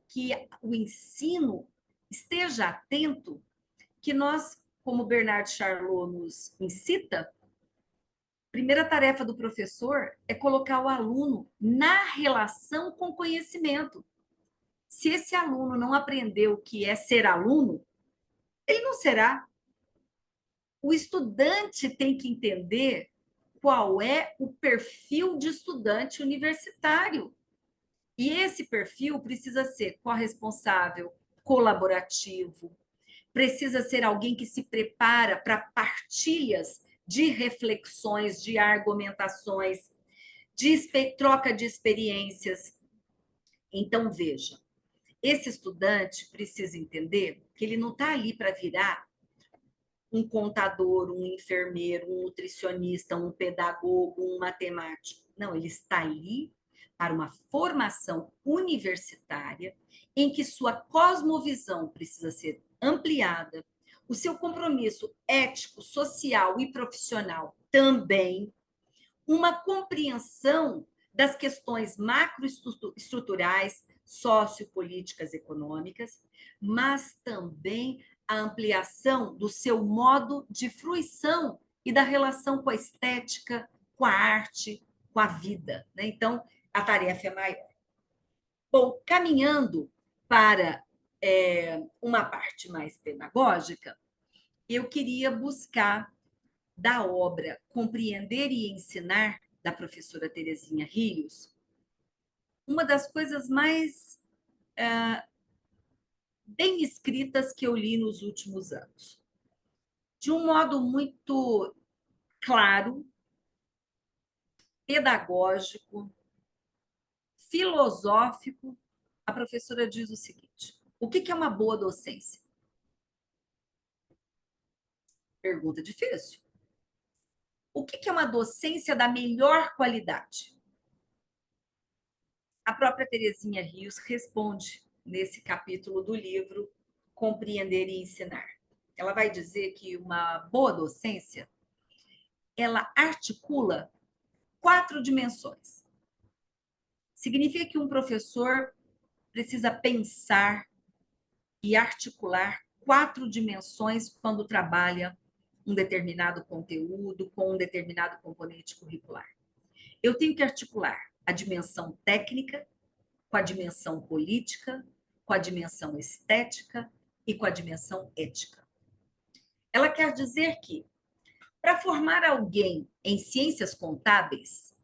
que o ensino esteja atento, que nós, como Bernard Charlot nos incita, a primeira tarefa do professor é colocar o aluno na relação com o conhecimento. Se esse aluno não aprendeu o que é ser aluno, ele não será. O estudante tem que entender qual é o perfil de estudante universitário. E esse perfil precisa ser corresponsável, colaborativo, precisa ser alguém que se prepara para partilhas de reflexões, de argumentações, de troca de experiências. Então, veja, esse estudante precisa entender que ele não está ali para virar um contador, um enfermeiro, um nutricionista, um pedagogo, um matemático. Não, ele está ali para uma formação universitária em que sua cosmovisão precisa ser ampliada, o seu compromisso ético, social e profissional também, uma compreensão das questões macroestruturais, sociopolíticas, econômicas, mas também a ampliação do seu modo de fruição e da relação com a estética, com a arte, com a vida. Né? Então, a tarefa é maior. Bom, caminhando para uma parte mais pedagógica, eu queria buscar da obra Compreender e Ensinar, da professora Terezinha Rios, uma das coisas mais bem escritas que eu li nos últimos anos. De um modo muito claro, pedagógico, filosófico, a professora diz o seguinte: o que é uma boa docência? Pergunta difícil. O que é uma docência da melhor qualidade? A própria Terezinha Rios responde nesse capítulo do livro Compreender e Ensinar. Ela vai dizer que uma boa docência, ela articula 4 dimensões. Significa que um professor precisa pensar e articular 4 dimensões quando trabalha um determinado conteúdo com um determinado componente curricular. Eu tenho que articular a dimensão técnica com a dimensão política, com a dimensão estética e com a dimensão ética. Ela quer dizer que, para formar alguém em ciências contábeis,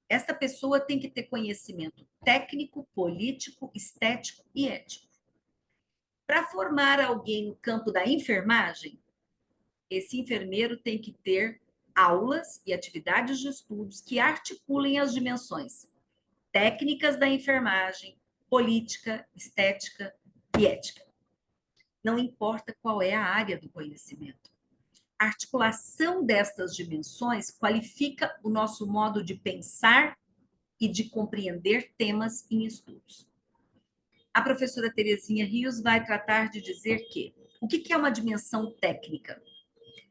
esta pessoa tem que ter conhecimento técnico, político, estético e ético. Para formar alguém no campo da enfermagem, esse enfermeiro tem que ter aulas e atividades de estudos que articulem as dimensões técnicas da enfermagem, política, estética e ética. Não importa qual é a área do conhecimento. A articulação destas dimensões qualifica o nosso modo de pensar e de compreender temas em estudos. A professora Terezinha Rios vai tratar de dizer que o que é uma dimensão técnica?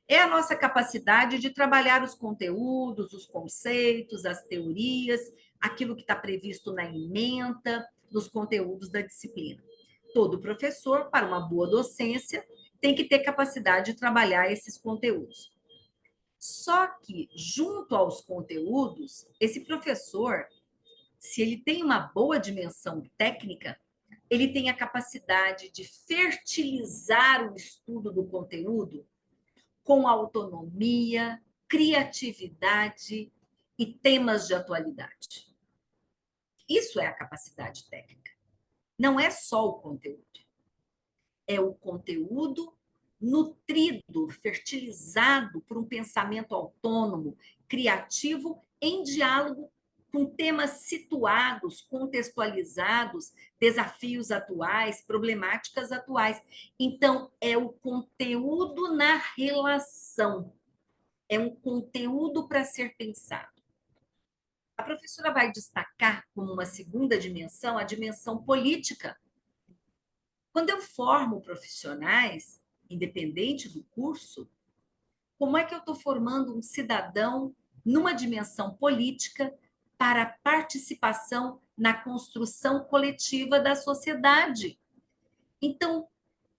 É a nossa capacidade de trabalhar os conteúdos, os conceitos, as teorias, aquilo que está previsto na ementa, nos conteúdos da disciplina. Todo professor, para uma boa docência, tem que ter capacidade de trabalhar esses conteúdos. Só que, junto aos conteúdos, esse professor, se ele tem uma boa dimensão técnica, ele tem a capacidade de fertilizar o estudo do conteúdo com autonomia, criatividade e temas de atualidade. Isso é a capacidade técnica. Não é só o conteúdo. É o conteúdo nutrido, fertilizado por um pensamento autônomo, criativo, em diálogo com temas situados, contextualizados, desafios atuais, problemáticas atuais. Então, é o conteúdo na relação. É um conteúdo para ser pensado. A professora vai destacar como uma segunda dimensão a dimensão política. Quando eu formo profissionais, independente do curso, como é que eu estou formando um cidadão numa dimensão política para a participação na construção coletiva da sociedade? Então,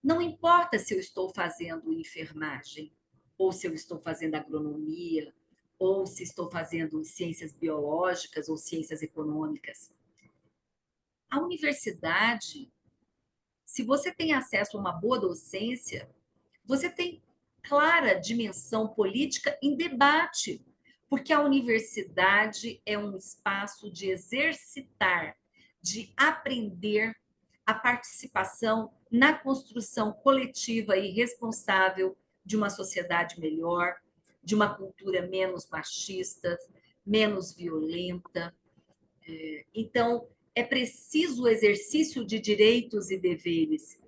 não importa se eu estou fazendo enfermagem, ou se eu estou fazendo agronomia, ou se estou fazendo ciências biológicas ou ciências econômicas. A universidade, se você tem acesso a uma boa docência, você tem clara dimensão política em debate, porque a universidade é um espaço de exercitar, de aprender a participação na construção coletiva e responsável de uma sociedade melhor, de uma cultura menos machista, menos violenta. Então, é preciso o exercício de direitos e deveres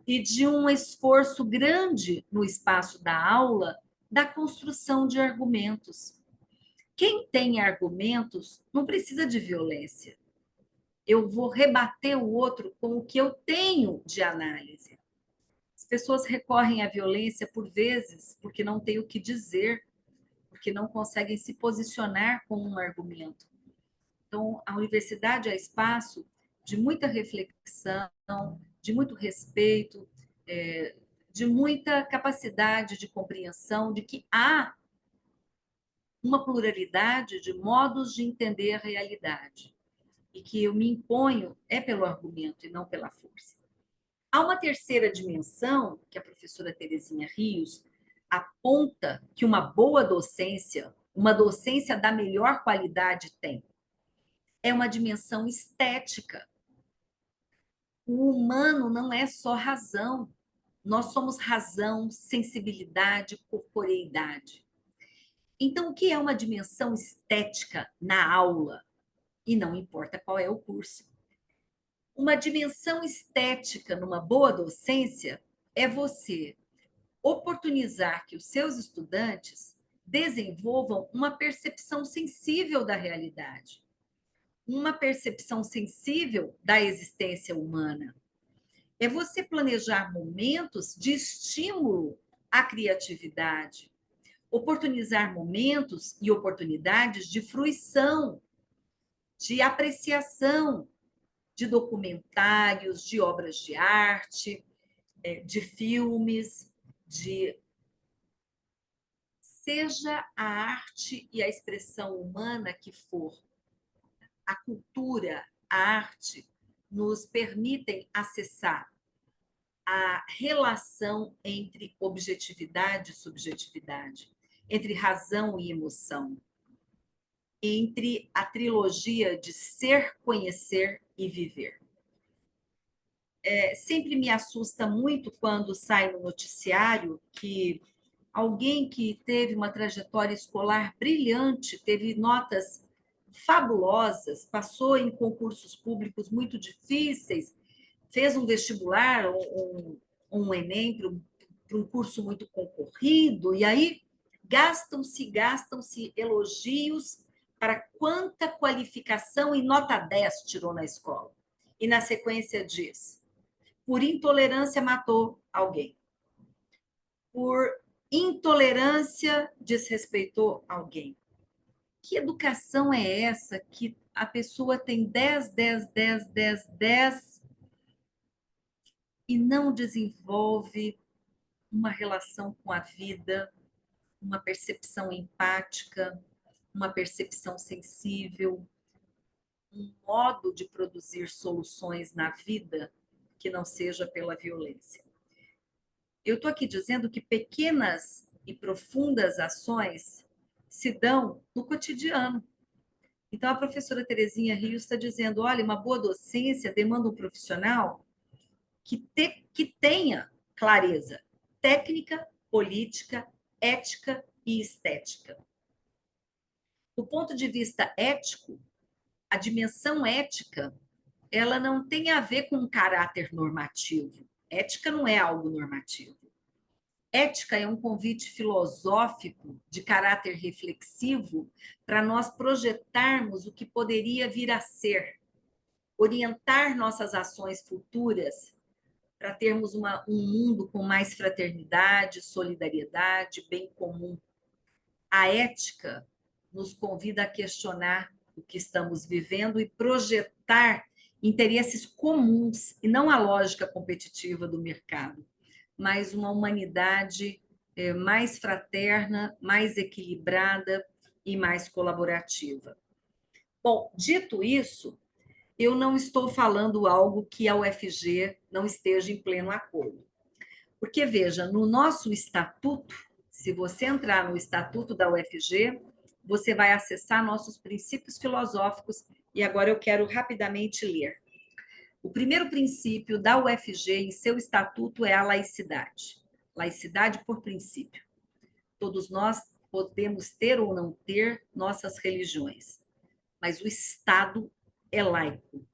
e de um esforço grande no espaço da aula da construção de argumentos. Quem tem argumentos não precisa de violência. Eu vou rebater o outro com o que eu tenho de análise. As pessoas recorrem à violência por vezes porque não têm o que dizer, porque não conseguem se posicionar com um argumento. Então, a universidade é espaço de muita reflexão, de muito respeito, de muita capacidade de compreensão de que há uma pluralidade de modos de entender a realidade e que eu me imponho é pelo argumento e não pela força. Há uma terceira dimensão que a professora Terezinha Rios aponta que uma boa docência, uma docência da melhor qualidade tem. É uma dimensão estética. O humano não é só razão. Nós somos razão, sensibilidade, corporeidade. Então, o que é uma dimensão estética na aula? E não importa qual é o curso. Uma dimensão estética numa boa docência é você oportunizar que os seus estudantes desenvolvam uma percepção sensível da realidade, uma percepção sensível da existência humana. É você planejar momentos de estímulo à criatividade, oportunizar momentos e oportunidades de fruição, de apreciação de documentários, de obras de arte, de filmes, de seja a arte e a expressão humana que for, a cultura, a arte nos permitem acessar a relação entre objetividade e subjetividade, entre razão e emoção, entre a trilogia de ser, conhecer e viver. Sempre me assusta muito quando sai no noticiário que alguém que teve uma trajetória escolar brilhante, teve notas fabulosas, passou em concursos públicos muito difíceis, fez um vestibular, um Enem para um curso muito concorrido, e aí gastam-se elogios para quanta qualificação e nota 10 tirou na escola. E na sequência diz, por intolerância matou alguém. Por intolerância desrespeitou alguém. Que educação é essa que a pessoa tem 10, 10, 10, 10, 10 e não desenvolve uma relação com a vida, uma percepção empática, uma percepção sensível, um modo de produzir soluções na vida que não seja pela violência? Eu estou aqui dizendo que pequenas e profundas ações se dão no cotidiano. Então, a professora Terezinha Rios está dizendo, olha, uma boa docência demanda um profissional que tenha clareza técnica, política, ética e estética. Do ponto de vista ético, a dimensão ética, ela não tem a ver com um caráter normativo. Ética não é algo normativo. Ética é um convite filosófico de caráter reflexivo para nós projetarmos o que poderia vir a ser, orientar nossas ações futuras para termos um mundo com mais fraternidade, solidariedade, bem comum. A ética nos convida a questionar o que estamos vivendo e projetar interesses comuns, e não a lógica competitiva do mercado, mas uma humanidade mais fraterna, mais equilibrada e mais colaborativa. Bom, dito isso, eu não estou falando algo que a UFG não esteja em pleno acordo. Porque, veja, no nosso estatuto, se você entrar no estatuto da UFG, você vai acessar nossos princípios filosóficos, e agora eu quero rapidamente ler. O primeiro princípio da UFG em seu estatuto é a laicidade. Laicidade por princípio. Todos nós podemos ter ou não ter nossas religiões, mas o Estado é laico,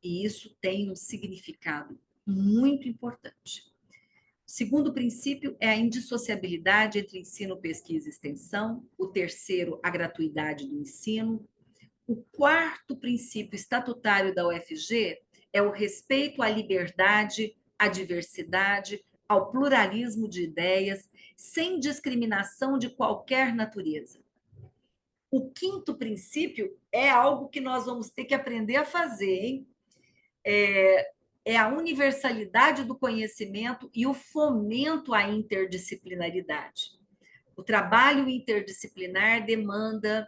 e isso tem um significado muito importante. O segundo princípio é a indissociabilidade entre ensino, pesquisa e extensão. O terceiro, a gratuidade do ensino. O quarto princípio estatutário da UFG é o respeito à liberdade, à diversidade, ao pluralismo de ideias, sem discriminação de qualquer natureza. O quinto princípio é algo que nós vamos ter que aprender a fazer, hein? É a universalidade do conhecimento e o fomento à interdisciplinaridade. O trabalho interdisciplinar demanda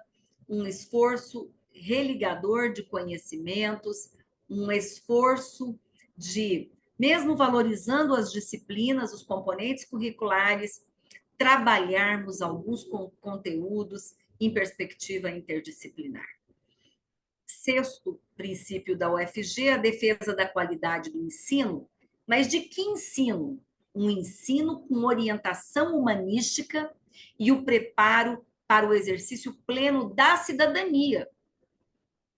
um esforço religador de conhecimentos, um esforço de, mesmo valorizando as disciplinas, os componentes curriculares, trabalharmos alguns conteúdos em perspectiva interdisciplinar. Sexto princípio da UFG, a defesa da qualidade do ensino. Mas de que ensino? Um ensino com orientação humanística e o preparo para o exercício pleno da cidadania.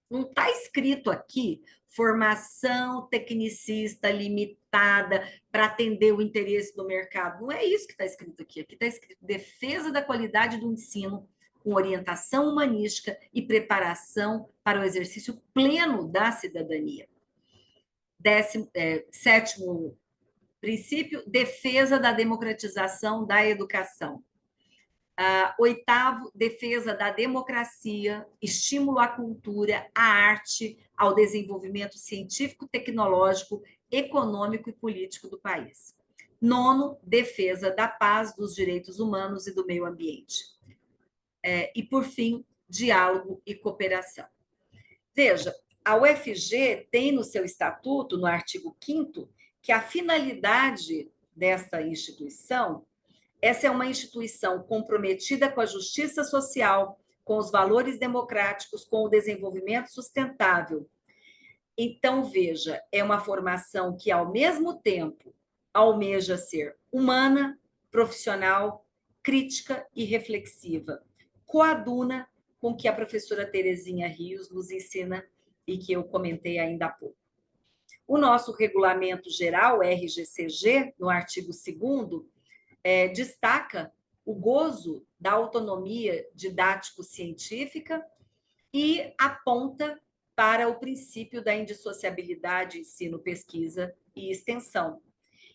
Não está escrito aqui formação tecnicista limitada para atender o interesse do mercado. Não é isso que está escrito aqui. Aqui está escrito defesa da qualidade do ensino com orientação humanística e preparação para o exercício pleno da cidadania. Sétimo princípio, defesa da democratização da educação. Oitavo, defesa da democracia, estímulo à cultura, à arte, ao desenvolvimento científico, tecnológico, econômico e político do país. Nono, defesa da paz, dos direitos humanos e do meio ambiente. E, por fim, diálogo e cooperação. Veja, a UFG tem no seu estatuto, no artigo 5º, que a finalidade desta instituição, essa é uma instituição comprometida com a justiça social, com os valores democráticos, com o desenvolvimento sustentável. Então, veja, é uma formação que, ao mesmo tempo, almeja ser humana, profissional, crítica e reflexiva, coaduna com o que a professora Terezinha Rios nos ensina e que eu comentei ainda há pouco. O nosso regulamento geral, RGCG, no artigo 2º, destaca o gozo da autonomia didático-científica e aponta para o princípio da indissociabilidade, ensino, pesquisa e extensão.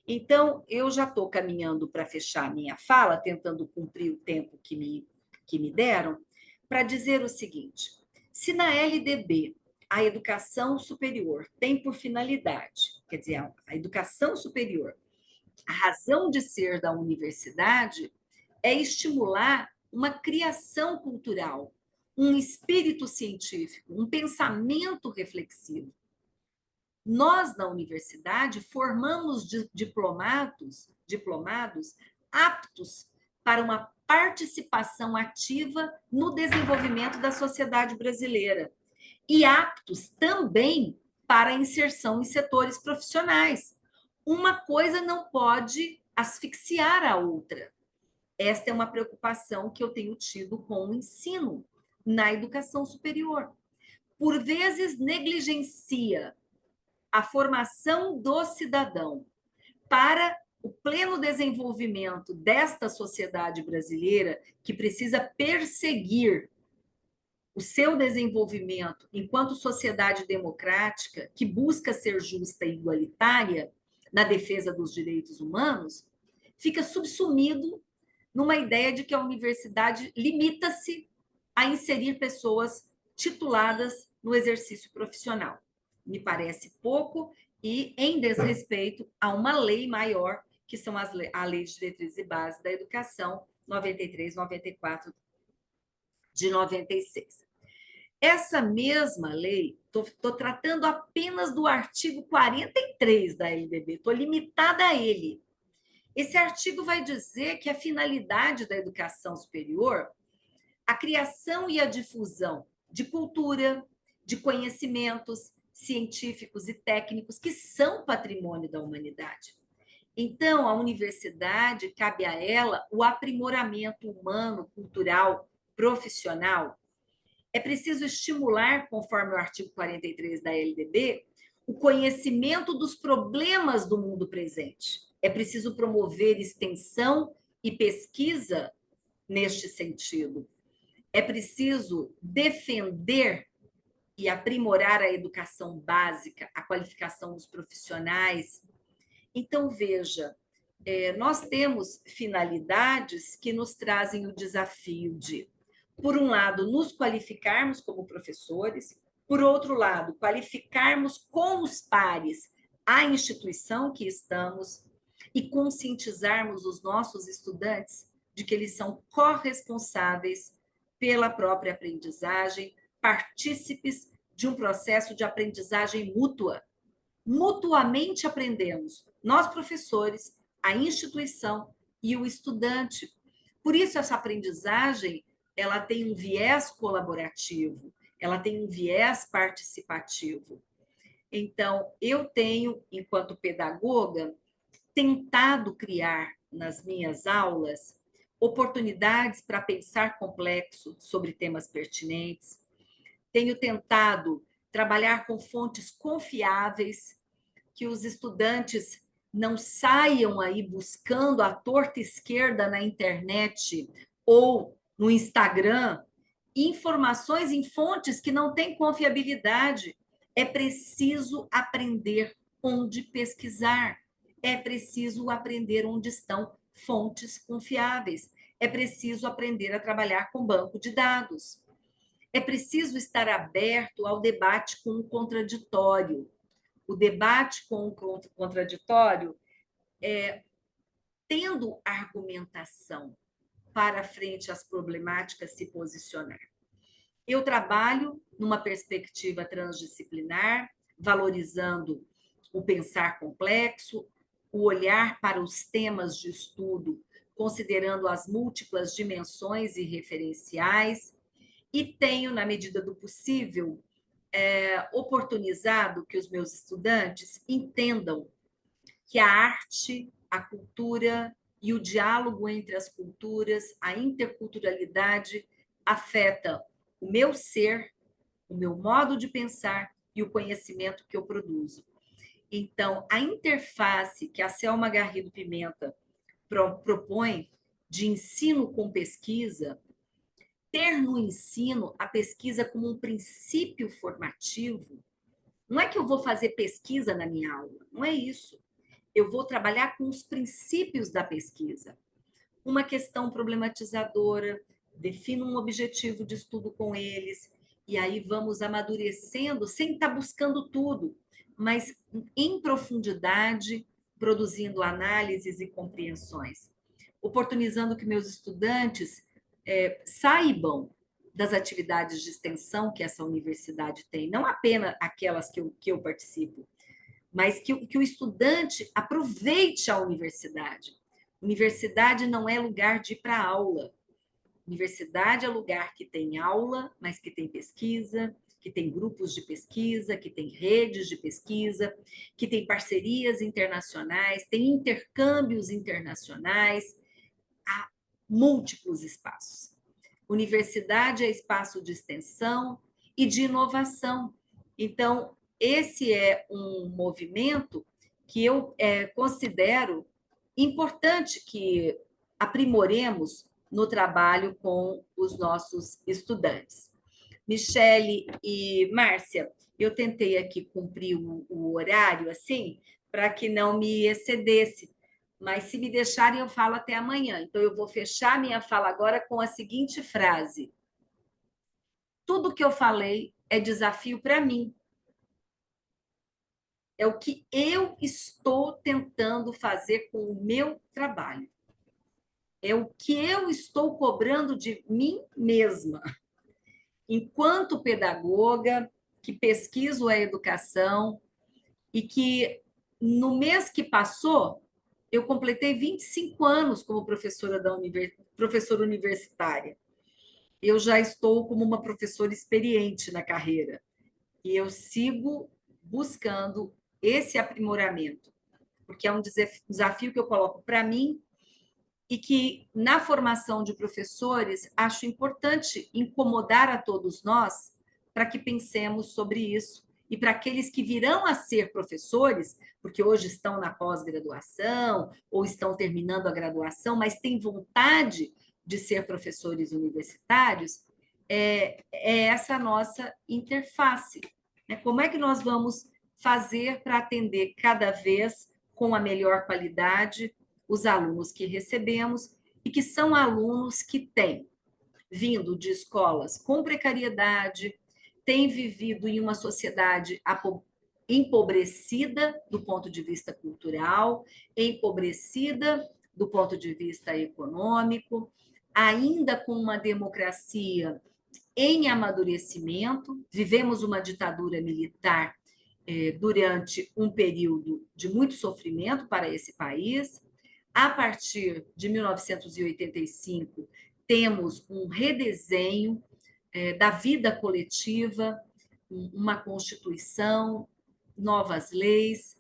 Então, eu já estou caminhando para fechar a minha fala, tentando cumprir o tempo que me deram, para dizer o seguinte: se na LDB a educação superior tem por finalidade, quer dizer, a educação superior, a razão de ser da universidade é estimular uma criação cultural, um espírito científico, um pensamento reflexivo. Nós, na universidade, formamos diplomados aptos para uma participação ativa no desenvolvimento da sociedade brasileira e aptos também para a inserção em setores profissionais. Uma coisa não pode asfixiar a outra. Esta é uma preocupação que eu tenho tido com o ensino na educação superior. Por vezes, negligencia a formação do cidadão para o pleno desenvolvimento desta sociedade brasileira, que precisa perseguir o seu desenvolvimento enquanto sociedade democrática, que busca ser justa e igualitária, na defesa dos direitos humanos, fica subsumido numa ideia de que a universidade limita-se a inserir pessoas tituladas no exercício profissional. Me parece pouco e em desrespeito a uma lei maior, que são a Lei de Diretrizes e Bases da Educação, 93, 94 de 96. Essa mesma lei, estou tratando apenas do artigo 43 da LDB, estou limitada a ele. Esse artigo vai dizer que a finalidade da educação superior, a criação e a difusão de cultura, de conhecimentos científicos e técnicos que são patrimônio da humanidade. Então, a universidade, cabe a ela o aprimoramento humano, cultural, profissional. É preciso estimular, conforme o artigo 43 da LDB, o conhecimento dos problemas do mundo presente. É preciso promover extensão e pesquisa neste sentido. É preciso defender e aprimorar a educação básica, a qualificação dos profissionais. Então, veja, nós temos finalidades que nos trazem o desafio de, por um lado, nos qualificarmos como professores, por outro lado, qualificarmos com os pares a instituição que estamos e conscientizarmos os nossos estudantes de que eles são corresponsáveis pela própria aprendizagem, partícipes de um processo de aprendizagem mútua. Mutuamente aprendemos, nós professores, a instituição e o estudante. Por isso, essa aprendizagem ela tem um viés colaborativo, ela tem um viés participativo. Então, eu tenho, enquanto pedagoga, tentado criar nas minhas aulas oportunidades para pensar complexo sobre temas pertinentes. Tenho tentado trabalhar com fontes confiáveis, que os estudantes não saiam aí buscando a torta esquerda na internet ou no Instagram informações em fontes que não têm confiabilidade. É preciso aprender onde pesquisar. É preciso aprender onde estão fontes confiáveis. É preciso aprender a trabalhar com banco de dados. É preciso estar aberto ao debate com o contraditório. O debate com o contraditório tendo argumentação para frente às problemáticas se posicionar. Eu trabalho numa perspectiva transdisciplinar, valorizando o pensar complexo, o olhar para os temas de estudo, considerando as múltiplas dimensões e referenciais, e tenho, na medida do possível, oportunizado que os meus estudantes entendam que a arte, a cultura e o diálogo entre as culturas, a interculturalidade, afeta o meu ser, o meu modo de pensar e o conhecimento que eu produzo. Então, a interface que a Selma Garrido Pimenta propõe de ensino com pesquisa, ter no ensino a pesquisa como um princípio formativo, não é que eu vou fazer pesquisa na minha aula, não é isso. Eu vou trabalhar com os princípios da pesquisa. Uma questão problematizadora, defino um objetivo de estudo com eles, e aí vamos amadurecendo, sem estar buscando tudo, mas em profundidade, produzindo análises e compreensões, oportunizando que meus estudantes saibam das atividades de extensão que essa universidade tem, não apenas aquelas que eu participo, mas que o estudante aproveite a universidade. Universidade não é lugar de ir para aula. Universidade é lugar que tem aula, mas que tem pesquisa, que tem grupos de pesquisa, que tem redes de pesquisa, que tem parcerias internacionais, tem intercâmbios internacionais, há múltiplos espaços. Universidade é espaço de extensão e de inovação. Então, esse é um movimento que eu considero importante que aprimoremos no trabalho com os nossos estudantes. Michele e Márcia, eu tentei aqui cumprir o horário assim, para que não me excedesse. Mas se me deixarem, eu falo até amanhã. Então, eu vou fechar minha fala agora com a seguinte frase: tudo que eu falei é desafio para mim. É o que eu estou tentando fazer com o meu trabalho. É o que eu estou cobrando de mim mesma, enquanto pedagoga, que pesquiso a educação e que no mês que passou, eu completei 25 anos como professora universitária. Eu já estou como uma professora experiente na carreira e eu sigo buscando esse aprimoramento, porque é um desafio que eu coloco para mim e que, na formação de professores, acho importante incomodar a todos nós para que pensemos sobre isso. E para aqueles que virão a ser professores, porque hoje estão na pós-graduação ou estão terminando a graduação, mas têm vontade de ser professores universitários, é essa nossa interface. Né? Como é que nós vamos fazer para atender cada vez com a melhor qualidade os alunos que recebemos e que são alunos que têm vindo de escolas com precariedade, têm vivido em uma sociedade empobrecida do ponto de vista cultural, empobrecida do ponto de vista econômico, ainda com uma democracia em amadurecimento. Vivemos uma ditadura militar durante um período de muito sofrimento para esse país. A partir de 1985, temos um redesenho da vida coletiva, uma constituição, novas leis.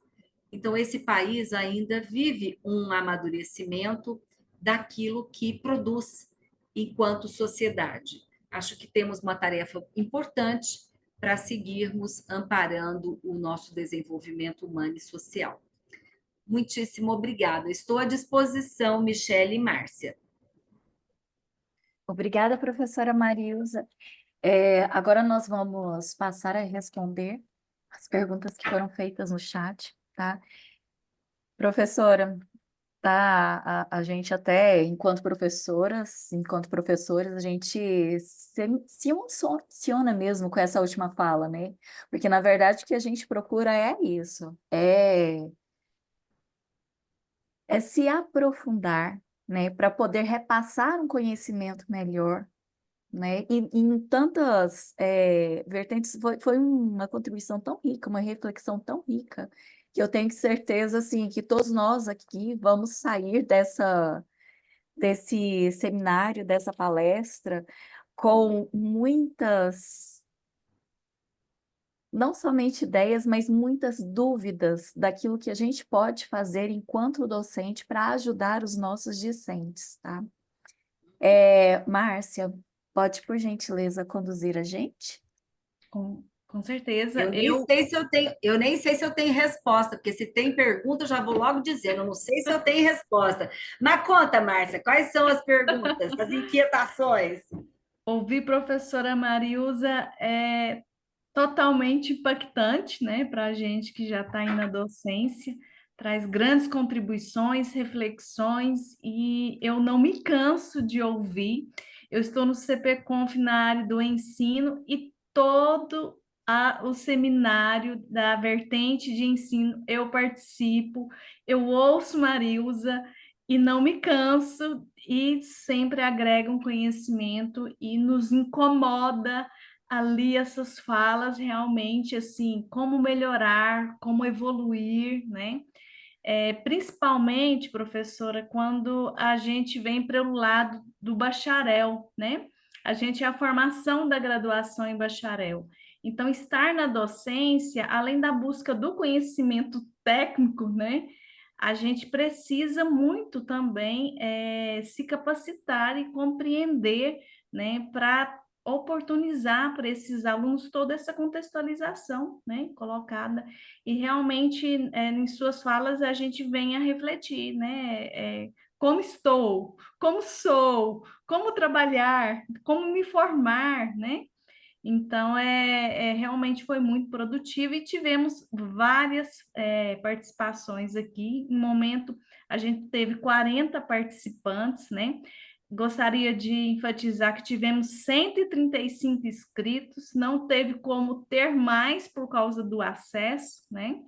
Então, esse país ainda vive um amadurecimento daquilo que produz enquanto sociedade. Acho que temos uma tarefa importante para seguirmos amparando o nosso desenvolvimento humano e social. Muitíssimo obrigada. Estou à disposição, Michele e Márcia. Obrigada, professora Marilza. Agora nós vamos passar a responder as perguntas que foram feitas no chat, tá? Professora, tá? A gente até, enquanto professoras, enquanto professores, a gente se emociona mesmo com essa última fala, né? Porque, na verdade, o que a gente procura é isso, é se aprofundar, né? Para poder repassar um conhecimento melhor, né? E em tantas vertentes, foi uma contribuição tão rica, uma reflexão tão rica, que eu tenho certeza, assim, que todos nós aqui vamos sair desse seminário, dessa palestra, com muitas, não somente ideias, mas muitas dúvidas daquilo que a gente pode fazer enquanto docente para ajudar os nossos discentes, tá? Márcia, pode, por gentileza, conduzir a gente? Com certeza. Eu nem sei se eu tenho resposta, porque se tem pergunta, eu já vou logo dizendo, eu não sei se eu tenho resposta. Mas conta, Márcia, quais são as perguntas, as inquietações? Ouvir professora Marilza é totalmente impactante, né, para a gente que já está aí na docência, traz grandes contribuições, reflexões, e eu não me canso de ouvir. Eu estou no CPConf na área do ensino e todo o seminário da vertente de ensino eu participo, eu ouço Marilza e não me canso, e sempre agrega um conhecimento e nos incomoda ali essas falas realmente assim, como melhorar, como evoluir, né? Principalmente, professora, quando a gente vem pelo lado do bacharel, né? A gente é a formação da graduação em bacharel. Então, estar na docência, além da busca do conhecimento técnico, né? A gente precisa muito também se capacitar e compreender, né? Para oportunizar para esses alunos toda essa contextualização, né? Colocada e realmente, em suas falas, a gente vem a refletir, né? Como estou, como sou, como trabalhar, como me formar, né? Então, realmente foi muito produtivo e tivemos várias participações aqui. Em momento, a gente teve 40 participantes, né? Gostaria de enfatizar que tivemos 135 inscritos, não teve como ter mais por causa do acesso, né?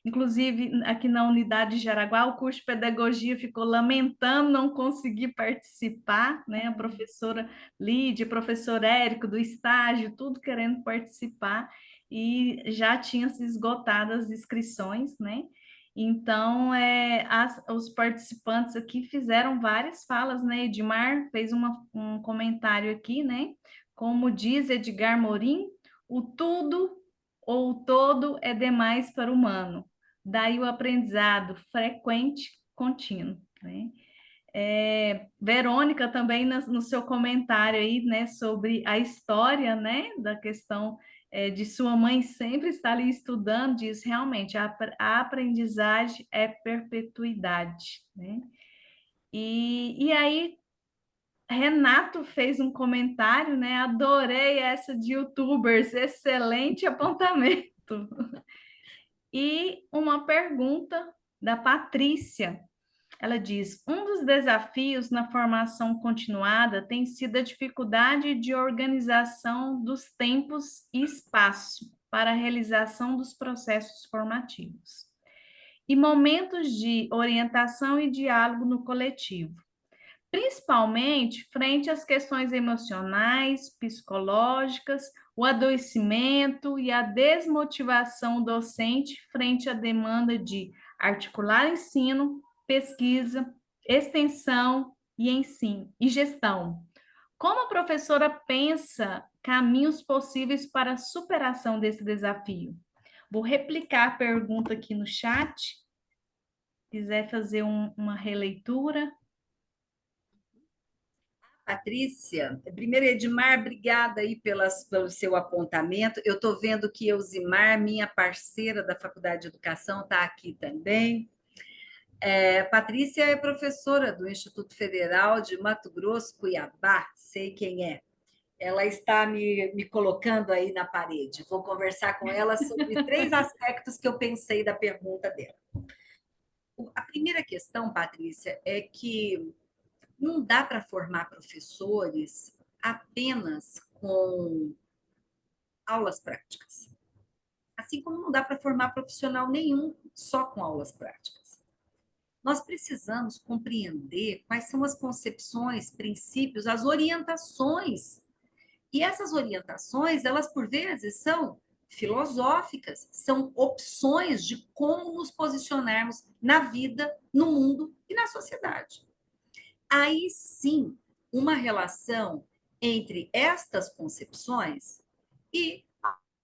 Inclusive, aqui na unidade de Jaraguá, o curso de pedagogia ficou lamentando não conseguir participar, né? A professora Lídia, o professor Érico do estágio, tudo querendo participar, e já tinham se esgotado as inscrições, né? Então, os participantes aqui fizeram várias falas, né? Edmar fez um comentário aqui, né? Como diz Edgar Morin, o tudo ou o todo é demais para o humano. Daí o aprendizado frequente, contínuo, né? Verônica também no seu comentário aí, né, sobre a história, né, da questão de sua mãe sempre estar ali estudando, diz realmente a aprendizagem é perpetuidade, né? E aí Renato fez um comentário, né? Adorei essa de YouTubers, excelente apontamento. E uma pergunta da Patrícia. Ela diz: um dos desafios na formação continuada tem sido a dificuldade de organização dos tempos e espaço para a realização dos processos formativos e momentos de orientação e diálogo no coletivo, principalmente frente às questões emocionais, psicológicas, o adoecimento e a desmotivação docente frente à demanda de articular ensino, pesquisa, extensão e ensino e gestão. Como a professora pensa caminhos possíveis para a superação desse desafio? Vou replicar a pergunta aqui no chat. Se quiser fazer uma releitura. Patrícia, primeiro, Edmar, obrigada aí pelo seu apontamento. Eu estou vendo que Elzimar, minha parceira da Faculdade de Educação, está aqui também. Patrícia é professora do Instituto Federal de Mato Grosso, Cuiabá, sei quem é. Ela está me colocando aí na parede. Vou conversar com ela sobre 3 aspectos que eu pensei da pergunta dela. A primeira questão, Patrícia, é que não dá para formar professores apenas com aulas práticas. Assim como não dá para formar profissional nenhum só com aulas práticas. Nós precisamos compreender quais são as concepções, princípios, as orientações. E essas orientações, elas por vezes são filosóficas, são opções de como nos posicionarmos na vida, no mundo e na sociedade. Aí sim, uma relação entre estas concepções e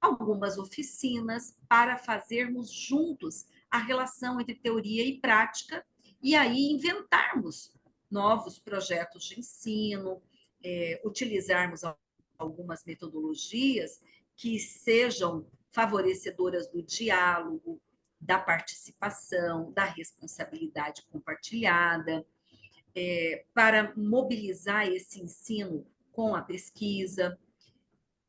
algumas oficinas para fazermos juntos a relação entre teoria e prática e aí inventarmos novos projetos de ensino, utilizarmos algumas metodologias que sejam favorecedoras do diálogo, da participação, da responsabilidade compartilhada, para mobilizar esse ensino com a pesquisa.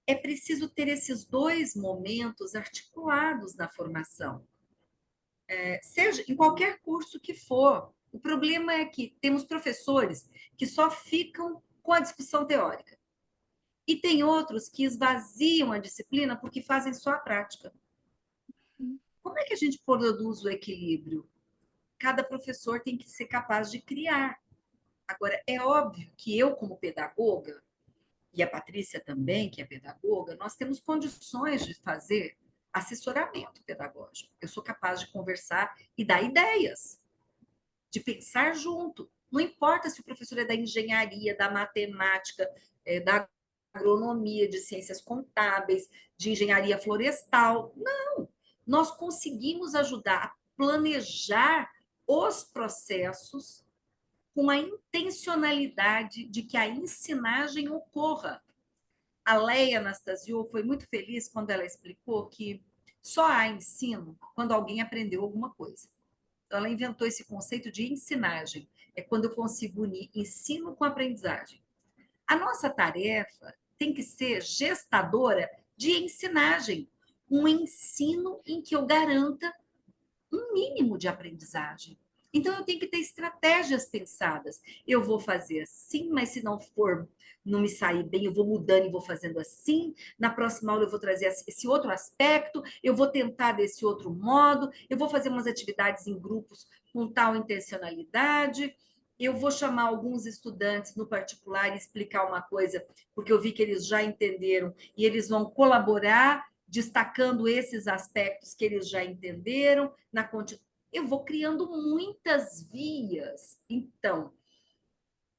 É preciso ter esses 2 momentos articulados na formação, seja em qualquer curso que for. O problema é que temos professores que só ficam com a discussão teórica. E tem outros que esvaziam a disciplina porque fazem só a prática. Como é que a gente produz o equilíbrio? Cada professor tem que ser capaz de criar. Agora, é óbvio que eu, como pedagoga, e a Patrícia também, que é pedagoga, nós temos condições de fazer assessoramento pedagógico. Eu sou capaz de conversar e dar ideias, de pensar junto. Não importa se o professor é da engenharia, da matemática, da agronomia, de ciências contábeis, de engenharia florestal. Não! Nós conseguimos ajudar a planejar os processos com a intencionalidade de que a ensinagem ocorra. A Leia Anastasio foi muito feliz quando ela explicou que só há ensino quando alguém aprendeu alguma coisa. Então, ela inventou esse conceito de ensinagem. É quando eu consigo unir ensino com aprendizagem. A nossa tarefa tem que ser gestadora de ensinagem, um ensino em que eu garanta um mínimo de aprendizagem. Então, eu tenho que ter estratégias pensadas. Eu vou fazer assim, mas se não for, não me sair bem, eu vou mudando e vou fazendo assim. Na próxima aula, eu vou trazer esse outro aspecto, eu vou tentar desse outro modo, eu vou fazer umas atividades em grupos com tal intencionalidade. Eu vou chamar alguns estudantes no particular e explicar uma coisa, porque eu vi que eles já entenderam e eles vão colaborar, destacando esses aspectos que eles já entenderam na eu vou criando muitas vias. Então,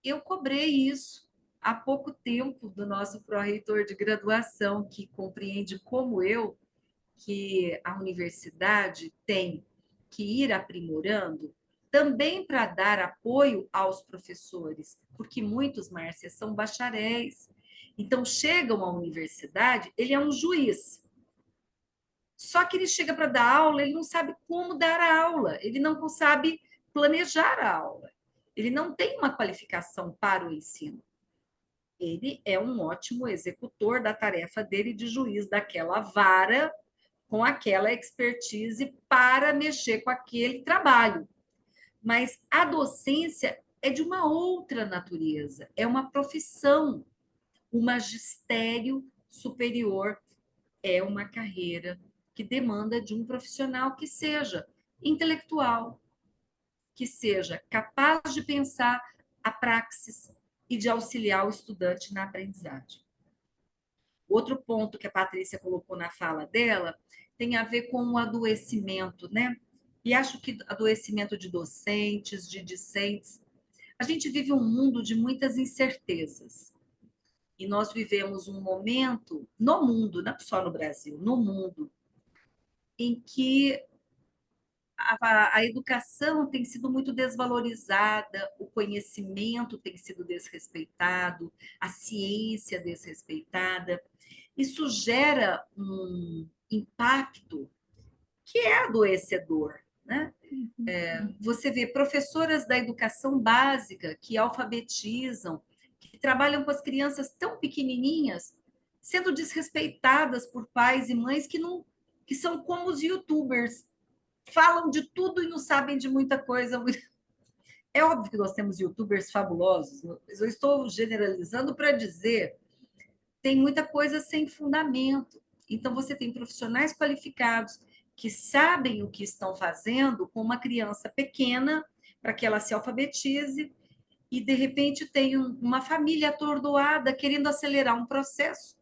eu cobrei isso há pouco tempo do nosso pró-reitor de graduação, que compreende como eu que a universidade tem que ir aprimorando também para dar apoio aos professores, porque muitos, Márcia, são bacharéis. Então, chegam à universidade, ele é um juiz, só que ele chega para dar aula, ele não sabe como dar a aula, ele não sabe planejar a aula, ele não tem uma qualificação para o ensino. Ele é um ótimo executor da tarefa dele de juiz daquela vara, com aquela expertise para mexer com aquele trabalho. Mas a docência é de uma outra natureza, é uma profissão, o magistério superior é uma carreira que demanda de um profissional que seja intelectual, que seja capaz de pensar a praxis e de auxiliar o estudante na aprendizagem. Outro ponto que a Patrícia colocou na fala dela tem a ver com o adoecimento, né? E acho que adoecimento de docentes, de discentes. A gente vive um mundo de muitas incertezas. E nós vivemos um momento no mundo, não só no Brasil, no mundo, em que a educação tem sido muito desvalorizada, o conhecimento tem sido desrespeitado, a ciência desrespeitada. Isso gera um impacto que é adoecedor, né? Você vê professoras da educação básica que alfabetizam, que trabalham com as crianças tão pequenininhas, sendo desrespeitadas por pais e mães que não que são como os YouTubers, falam de tudo e não sabem de muita coisa. É óbvio que nós temos YouTubers fabulosos, mas eu estou generalizando para dizer tem muita coisa sem fundamento. Então, você tem profissionais qualificados que sabem o que estão fazendo com uma criança pequena para que ela se alfabetize e, de repente, tem uma família atordoada querendo acelerar um processo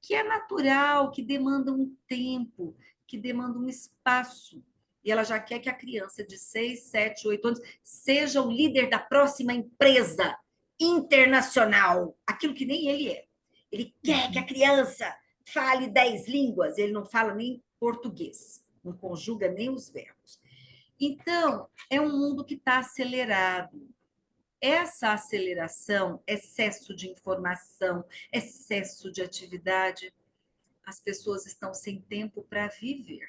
que é natural, que demanda um tempo, que demanda um espaço. E ela já quer que a criança de 6, 7, 8 anos seja o líder da próxima empresa internacional, aquilo que nem ele é. Ele quer que a criança fale 10 línguas, ele não fala nem português, não conjuga nem os verbos. Então, é um mundo que está acelerado. Essa aceleração, excesso de informação, excesso de atividade, as pessoas estão sem tempo para viver.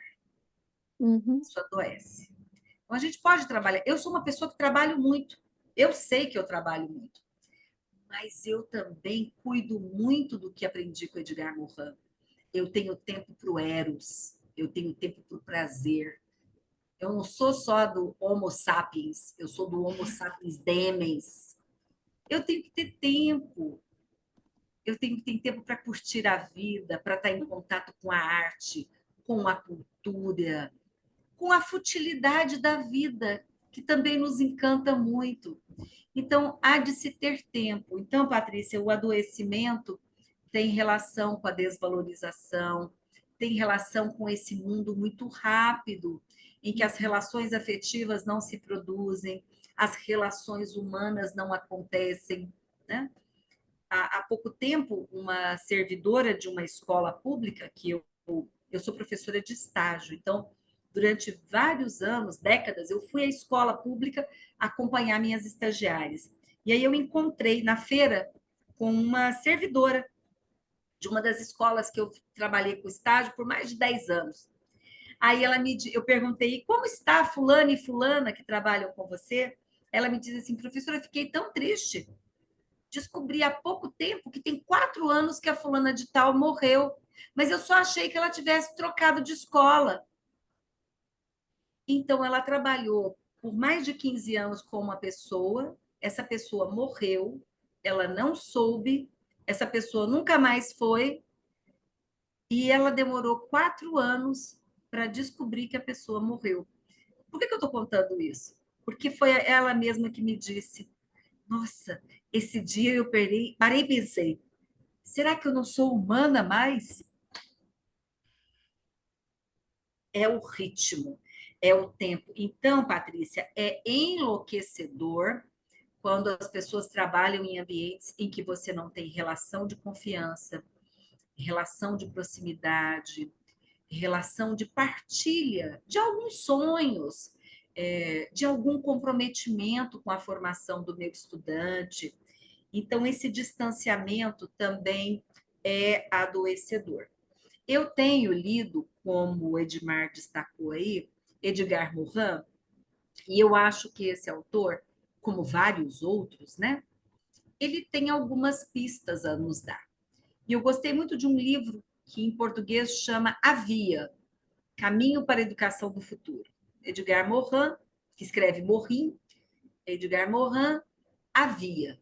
Isso adoece. Então, a gente pode trabalhar. Eu sou uma pessoa que trabalho muito. Eu sei que eu trabalho muito. Mas eu também cuido muito do que aprendi com Edgar Morin. Eu tenho tempo para o eros, eu tenho tempo para o prazer. Eu não sou só do Homo sapiens, eu sou do Homo sapiens demens. Eu tenho que ter tempo. Eu tenho que ter tempo para curtir a vida, para estar em contato com a arte, com a cultura, com a futilidade da vida, que também nos encanta muito. Então, há de se ter tempo. Então, Patrícia, o adoecimento tem relação com a desvalorização, tem relação com esse mundo muito rápido, em que as relações afetivas não se produzem, as relações humanas não acontecem, né? Há pouco tempo, uma servidora de uma escola pública, que eu sou professora de estágio, então, durante vários anos, décadas, eu fui à escola pública acompanhar minhas estagiárias. E aí eu encontrei na feira com uma servidora de uma das escolas que eu trabalhei com estágio por mais de 10 anos. Aí eu perguntei, como está fulana e fulana que trabalham com você? Ela me diz assim, professora, eu fiquei tão triste, Descobri há pouco tempo que tem 4 anos que a fulana de tal morreu, mas eu só achei que ela tivesse trocado de escola. Então, ela trabalhou por mais de 15 anos com uma pessoa, essa pessoa morreu, ela não soube, essa pessoa nunca mais foi, e ela demorou 4 anos para descobrir que a pessoa morreu. Por que eu estou contando isso? Porque foi ela mesma que me disse: nossa, esse dia eu parei e pensei, será que eu não sou humana mais? É o ritmo, é o tempo. Então, Patrícia, é enlouquecedor quando as pessoas trabalham em ambientes em que você não tem relação de confiança, relação de proximidade, relação de partilha de alguns sonhos, de algum comprometimento com a formação do meu estudante. Então, esse distanciamento também é adoecedor. Eu tenho lido, como o Edmar destacou aí, Edgar Morin, e eu acho que esse autor, como vários outros, né, ele tem algumas pistas a nos dar. E eu gostei muito de um livro que em português chama A Via, Caminho para a Educação do Futuro. Edgar Morin, que escreve Morin, Edgar Morin, A Via.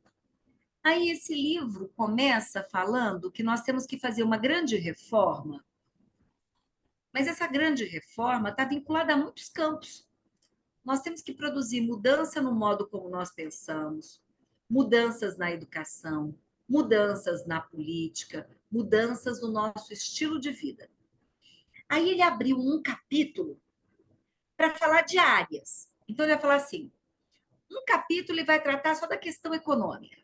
Aí esse livro começa falando que nós temos que fazer uma grande reforma, mas essa grande reforma está vinculada a muitos campos. Nós temos que produzir mudança no modo como nós pensamos, mudanças na educação, mudanças na política, mudanças no nosso estilo de vida. Aí ele abriu um capítulo para falar de áreas. Então ele vai falar assim: um capítulo ele vai tratar só da questão econômica,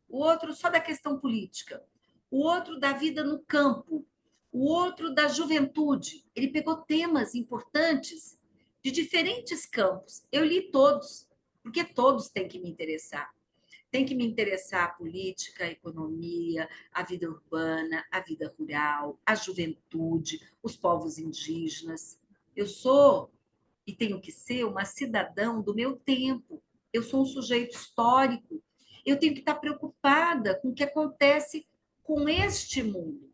o outro só da questão política, o outro da vida no campo, o outro da juventude. Ele pegou temas importantes de diferentes campos. Eu li todos, porque todos têm que me interessar. Tem que me interessar a política, a economia, a vida urbana, a vida rural, a juventude, os povos indígenas. Eu sou e tenho que ser uma cidadã do meu tempo. Eu sou um sujeito histórico. Eu tenho que estar preocupada com o que acontece com este mundo.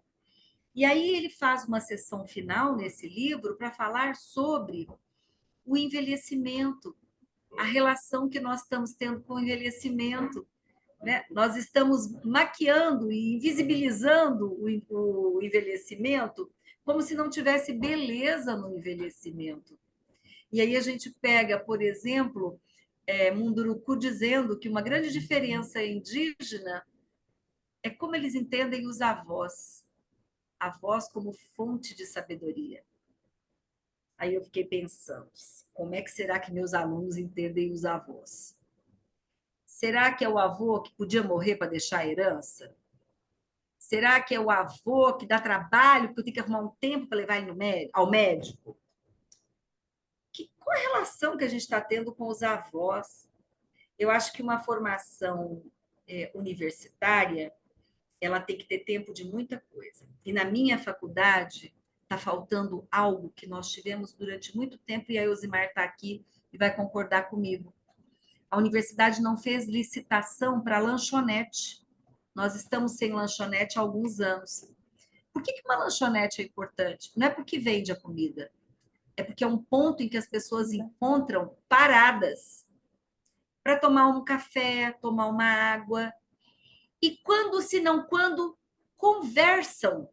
E aí ele faz uma sessão final nesse livro para falar sobre o envelhecimento, a relação que nós estamos tendo com o envelhecimento. Né? Nós estamos maquiando e invisibilizando o envelhecimento como se não tivesse beleza no envelhecimento. E aí a gente pega, por exemplo, Munduruku dizendo que uma grande diferença indígena é como eles entendem os avós, avós como fonte de sabedoria. Aí eu fiquei pensando, como é que será que meus alunos entendem os avós? Será que é o avô que podia morrer para deixar a herança? Será que é o avô que dá trabalho porque eu tenho que arrumar um tempo para levar ele ao médico? Qual a relação que a gente está tendo com os avós? Eu acho que uma formação universitária ela tem que ter tempo de muita coisa. E na minha faculdade está faltando algo que nós tivemos durante muito tempo, e a Elzimar está aqui e vai concordar comigo. A universidade não fez licitação para lanchonete. Nós estamos sem lanchonete há alguns anos. Por que uma lanchonete é importante? Não é porque vende a comida, é porque é um ponto em que as pessoas encontram paradas para tomar um café, tomar uma água. E quando, se não quando, conversam.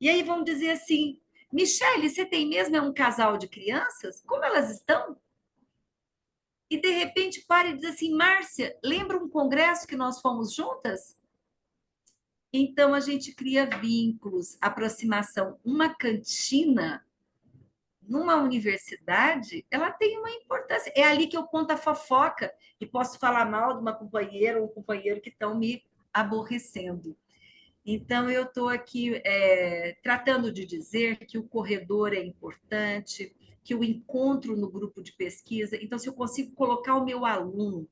E aí vão dizer assim: Michele, você tem mesmo um casal de crianças? Como elas estão? E de repente para e diz assim: Márcia, lembra um congresso que nós fomos juntas? Então a gente cria vínculos, aproximação. Uma cantina numa universidade, ela tem uma importância. É ali que eu conto a fofoca e posso falar mal de uma companheira ou um companheiro que estão me aborrecendo. Então, eu estou aqui tratando de dizer que o corredor é importante, que o encontro no grupo de pesquisa. Então, se eu consigo colocar o meu aluno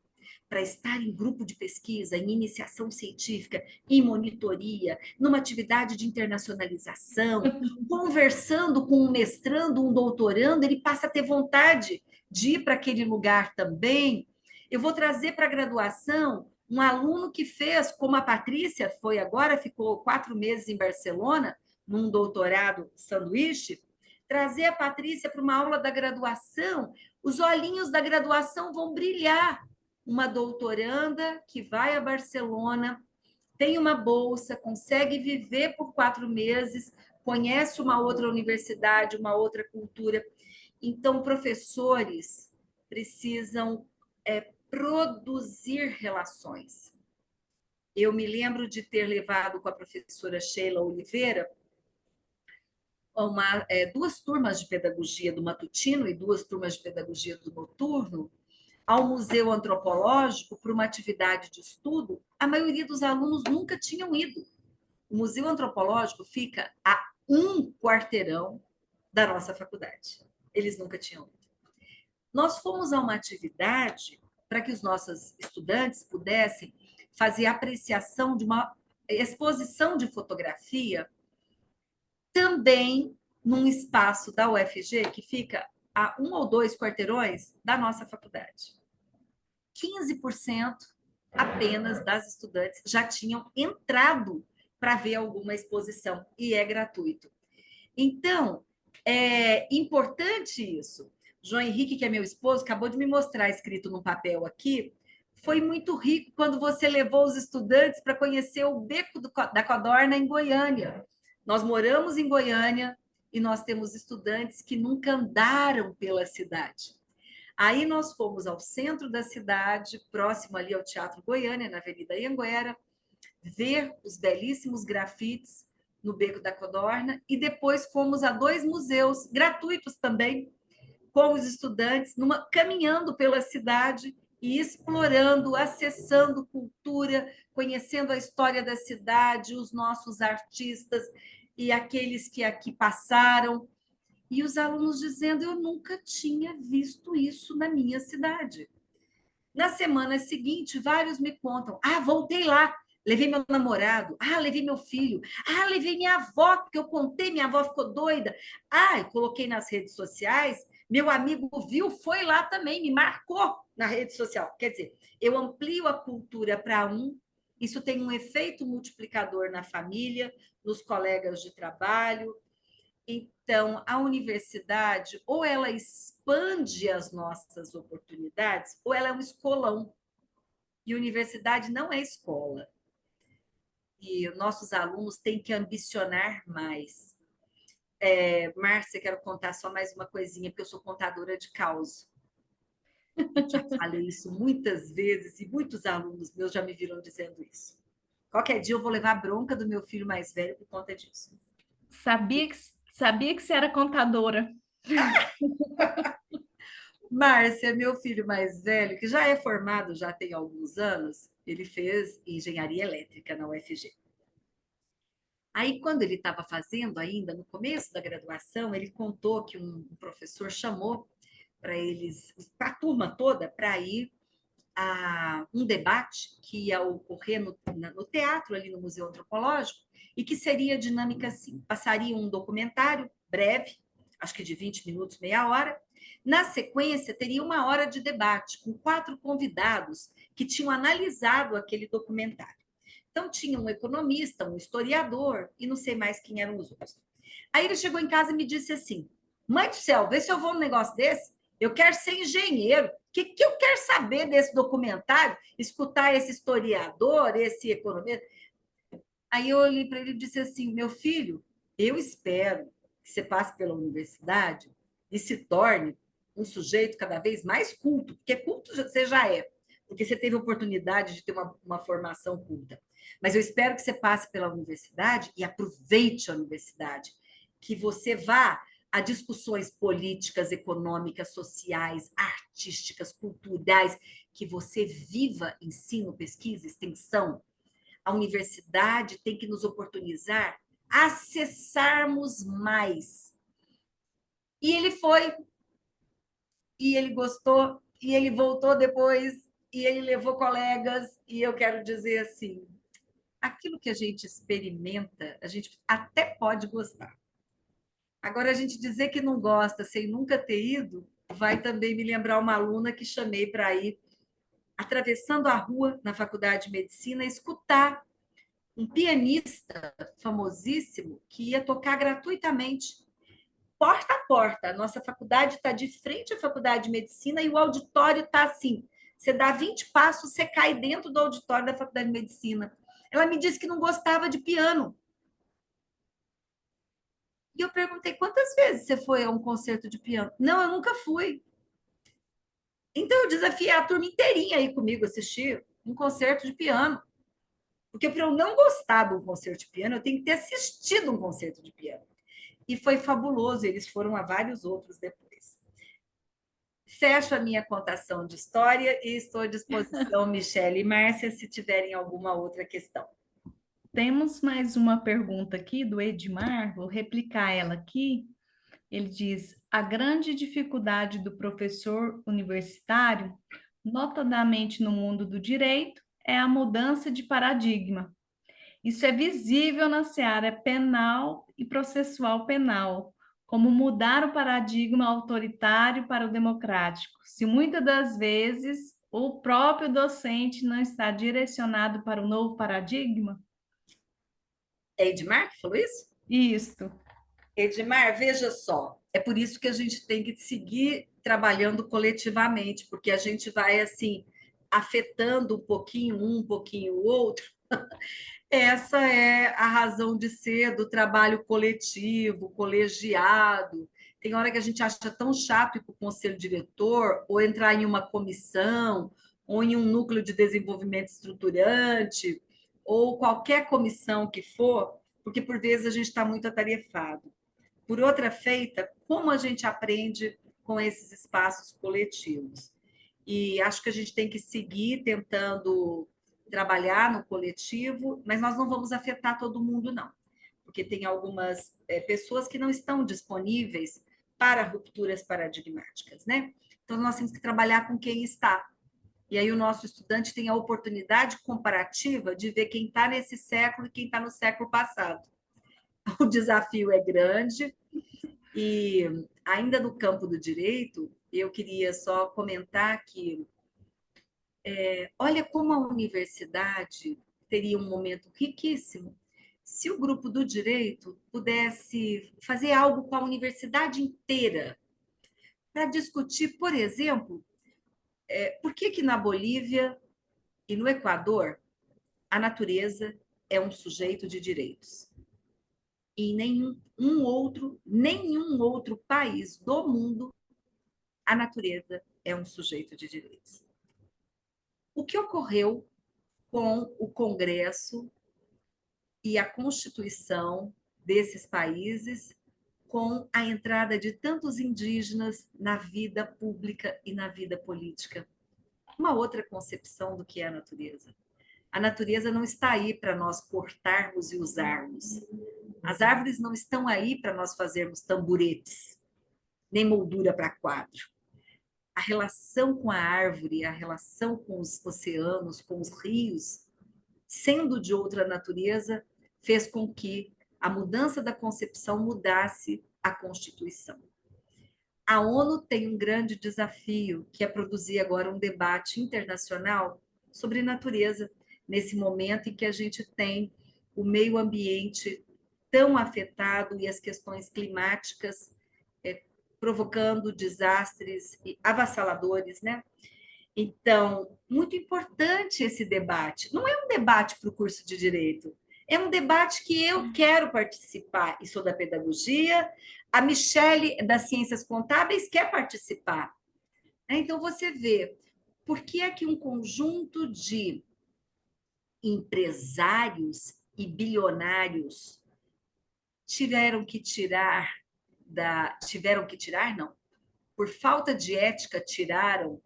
para estar em grupo de pesquisa, em iniciação científica, em monitoria, numa atividade de internacionalização, conversando com um mestrando, um doutorando, ele passa a ter vontade de ir para aquele lugar também. Eu vou trazer para a graduação Um aluno que fez, como a Patrícia foi agora, ficou 4 meses em Barcelona, num doutorado sanduíche, trazer a Patrícia para uma aula da graduação, os olhinhos da graduação vão brilhar. Uma doutoranda que vai a Barcelona, tem uma bolsa, consegue viver por 4 meses, conhece uma outra universidade, uma outra cultura. Então, professores precisam produzir relações. Eu me lembro de ter levado com a professora Sheila Oliveira duas turmas de pedagogia do matutino e duas turmas de pedagogia do noturno ao Museu Antropológico para uma atividade de estudo. A maioria dos alunos nunca tinham ido. O Museu Antropológico fica a um quarteirão da nossa faculdade. Eles nunca tinham ido. Nós fomos a uma atividade para que os nossos estudantes pudessem fazer apreciação de uma exposição de fotografia também num espaço da UFG que fica a 1 ou 2 quarteirões da nossa faculdade. 15% apenas das estudantes já tinham entrado para ver alguma exposição e é gratuito. Então, é importante isso. João Henrique, que é meu esposo, acabou de me mostrar escrito num papel aqui. Foi muito rico quando você levou os estudantes para conhecer o Beco da Codorna em Goiânia. Nós moramos em Goiânia e nós temos estudantes que nunca andaram pela cidade. Aí nós fomos ao centro da cidade, próximo ali ao Teatro Goiânia, na Avenida Anhanguera, ver os belíssimos grafites no Beco da Codorna e depois fomos a 2 museus gratuitos também, com os estudantes, caminhando pela cidade e explorando, acessando cultura, conhecendo a história da cidade, os nossos artistas e aqueles que aqui passaram. E os alunos dizendo, eu nunca tinha visto isso na minha cidade. Na semana seguinte, vários me contam, voltei lá, levei meu namorado, levei meu filho, levei minha avó, porque eu contei, minha avó ficou doida. Eu coloquei nas redes sociais, meu amigo viu, foi lá também, me marcou na rede social. Quer dizer, eu amplio a cultura para isso tem um efeito multiplicador na família, nos colegas de trabalho. Então, a universidade, ou ela expande as nossas oportunidades, ou ela é um escolão. E universidade não é escola. E nossos alunos têm que ambicionar mais. Márcia, quero contar só mais uma coisinha, porque eu sou contadora de causa. Já falei isso muitas vezes e muitos alunos meus já me viram dizendo isso. Qualquer dia eu vou levar a bronca do meu filho mais velho por conta disso. Sabia que você era contadora. Márcia, meu filho mais velho, que já é formado, já tem alguns anos, ele fez engenharia elétrica na UFG. Aí, quando ele estava fazendo ainda, no começo da graduação, ele contou que um professor chamou para eles, para a turma toda, para ir a um debate que ia ocorrer no teatro, ali no Museu Antropológico, e que seria dinâmica assim: passaria um documentário breve, acho que de 20 minutos, meia hora. Na sequência, teria 1 hora de debate com 4 convidados que tinham analisado aquele documentário. Então, tinha um economista, um historiador e não sei mais quem eram os outros. Aí ele chegou em casa e me disse assim: mãe do céu, vê se eu vou num negócio desse. Eu quero ser engenheiro. O que eu quero saber desse documentário? Escutar esse historiador, esse economista. Aí eu olhei para ele e disse assim: meu filho, eu espero que você passe pela universidade e se torne um sujeito cada vez mais culto, porque culto você já é, porque você teve a oportunidade de ter uma formação culta. Mas eu espero que você passe pela universidade e aproveite a universidade, que você vá a discussões políticas, econômicas, sociais, artísticas, culturais, que você viva ensino, pesquisa, extensão. A universidade tem que nos oportunizar acessarmos mais. E ele foi, e ele gostou, e ele voltou depois, e ele levou colegas, e eu quero dizer assim, aquilo que a gente experimenta, a gente até pode gostar. Agora, a gente dizer que não gosta sem nunca ter ido, vai também me lembrar uma aluna que chamei para ir atravessando a rua na faculdade de medicina, escutar um pianista famosíssimo que ia tocar gratuitamente, porta a porta. A nossa faculdade está de frente à faculdade de medicina e o auditório está assim. Você dá 20 passos, você cai dentro do auditório da faculdade de medicina. Ela me disse que não gostava de piano. E eu perguntei, quantas vezes você foi a um concerto de piano? Não, eu nunca fui. Então, eu desafiei a turma inteirinha aí comigo assistir um concerto de piano. Porque para eu não gostar de um concerto de piano, eu tenho que ter assistido um concerto de piano. E foi fabuloso, eles foram a vários outros depois. Fecho a minha contação de história e estou à disposição, Michele e Márcia, se tiverem alguma outra questão. Temos mais uma pergunta aqui do Edmar, vou replicar ela aqui. Ele diz: a grande dificuldade do professor universitário, notadamente no mundo do direito, é a mudança de paradigma. Isso é visível na seara penal e processual penal, como mudar o paradigma autoritário para o democrático, se muitas das vezes o próprio docente não está direcionado para o novo paradigma? É Edmar que falou isso? Isto. Edmar, veja só, é por isso que a gente tem que seguir trabalhando coletivamente, porque a gente vai assim afetando um pouquinho o outro. Essa é a razão de ser do trabalho coletivo, colegiado. Tem hora que a gente acha tão chato ir para o conselho diretor, ou entrar em uma comissão, ou em um núcleo de desenvolvimento estruturante, ou qualquer comissão que for, porque por vezes a gente está muito atarefado. Por outra feita, como a gente aprende com esses espaços coletivos? E acho que a gente tem que seguir tentando trabalhar no coletivo, mas nós não vamos afetar todo mundo, não, porque tem algumas pessoas que não estão disponíveis para rupturas paradigmáticas, né? Então, nós temos que trabalhar com quem está. E aí, o nosso estudante tem a oportunidade comparativa de ver quem está nesse século e quem está no século passado. O desafio é grande, e ainda no campo do direito, eu queria só comentar que olha como a universidade teria um momento riquíssimo se o grupo do direito pudesse fazer algo com a universidade inteira para discutir, por exemplo, por que que na Bolívia e no Equador a natureza é um sujeito de direitos. E nenhum outro país do mundo a natureza é um sujeito de direitos. O que ocorreu com o Congresso e a Constituição desses países, com a entrada de tantos indígenas na vida pública e na vida política? Uma outra concepção do que é a natureza. A natureza não está aí para nós cortarmos e usarmos. As árvores não estão aí para nós fazermos tamburetes, nem moldura para quadro. A relação com a árvore, a relação com os oceanos, com os rios, sendo de outra natureza, fez com que a mudança da concepção mudasse a Constituição. A ONU tem um grande desafio, que é produzir agora um debate internacional sobre natureza, nesse momento em que a gente tem o meio ambiente tão afetado e as questões climáticas provocando desastres avassaladores, né? Então, muito importante esse debate. Não é um debate para o curso de Direito, é um debate que eu quero participar, e sou da pedagogia, a Michele, das Ciências Contábeis, quer participar. Então, você vê, por que é que um conjunto de empresários e bilionários tiveram que tirar, não, por falta de ética, tiraram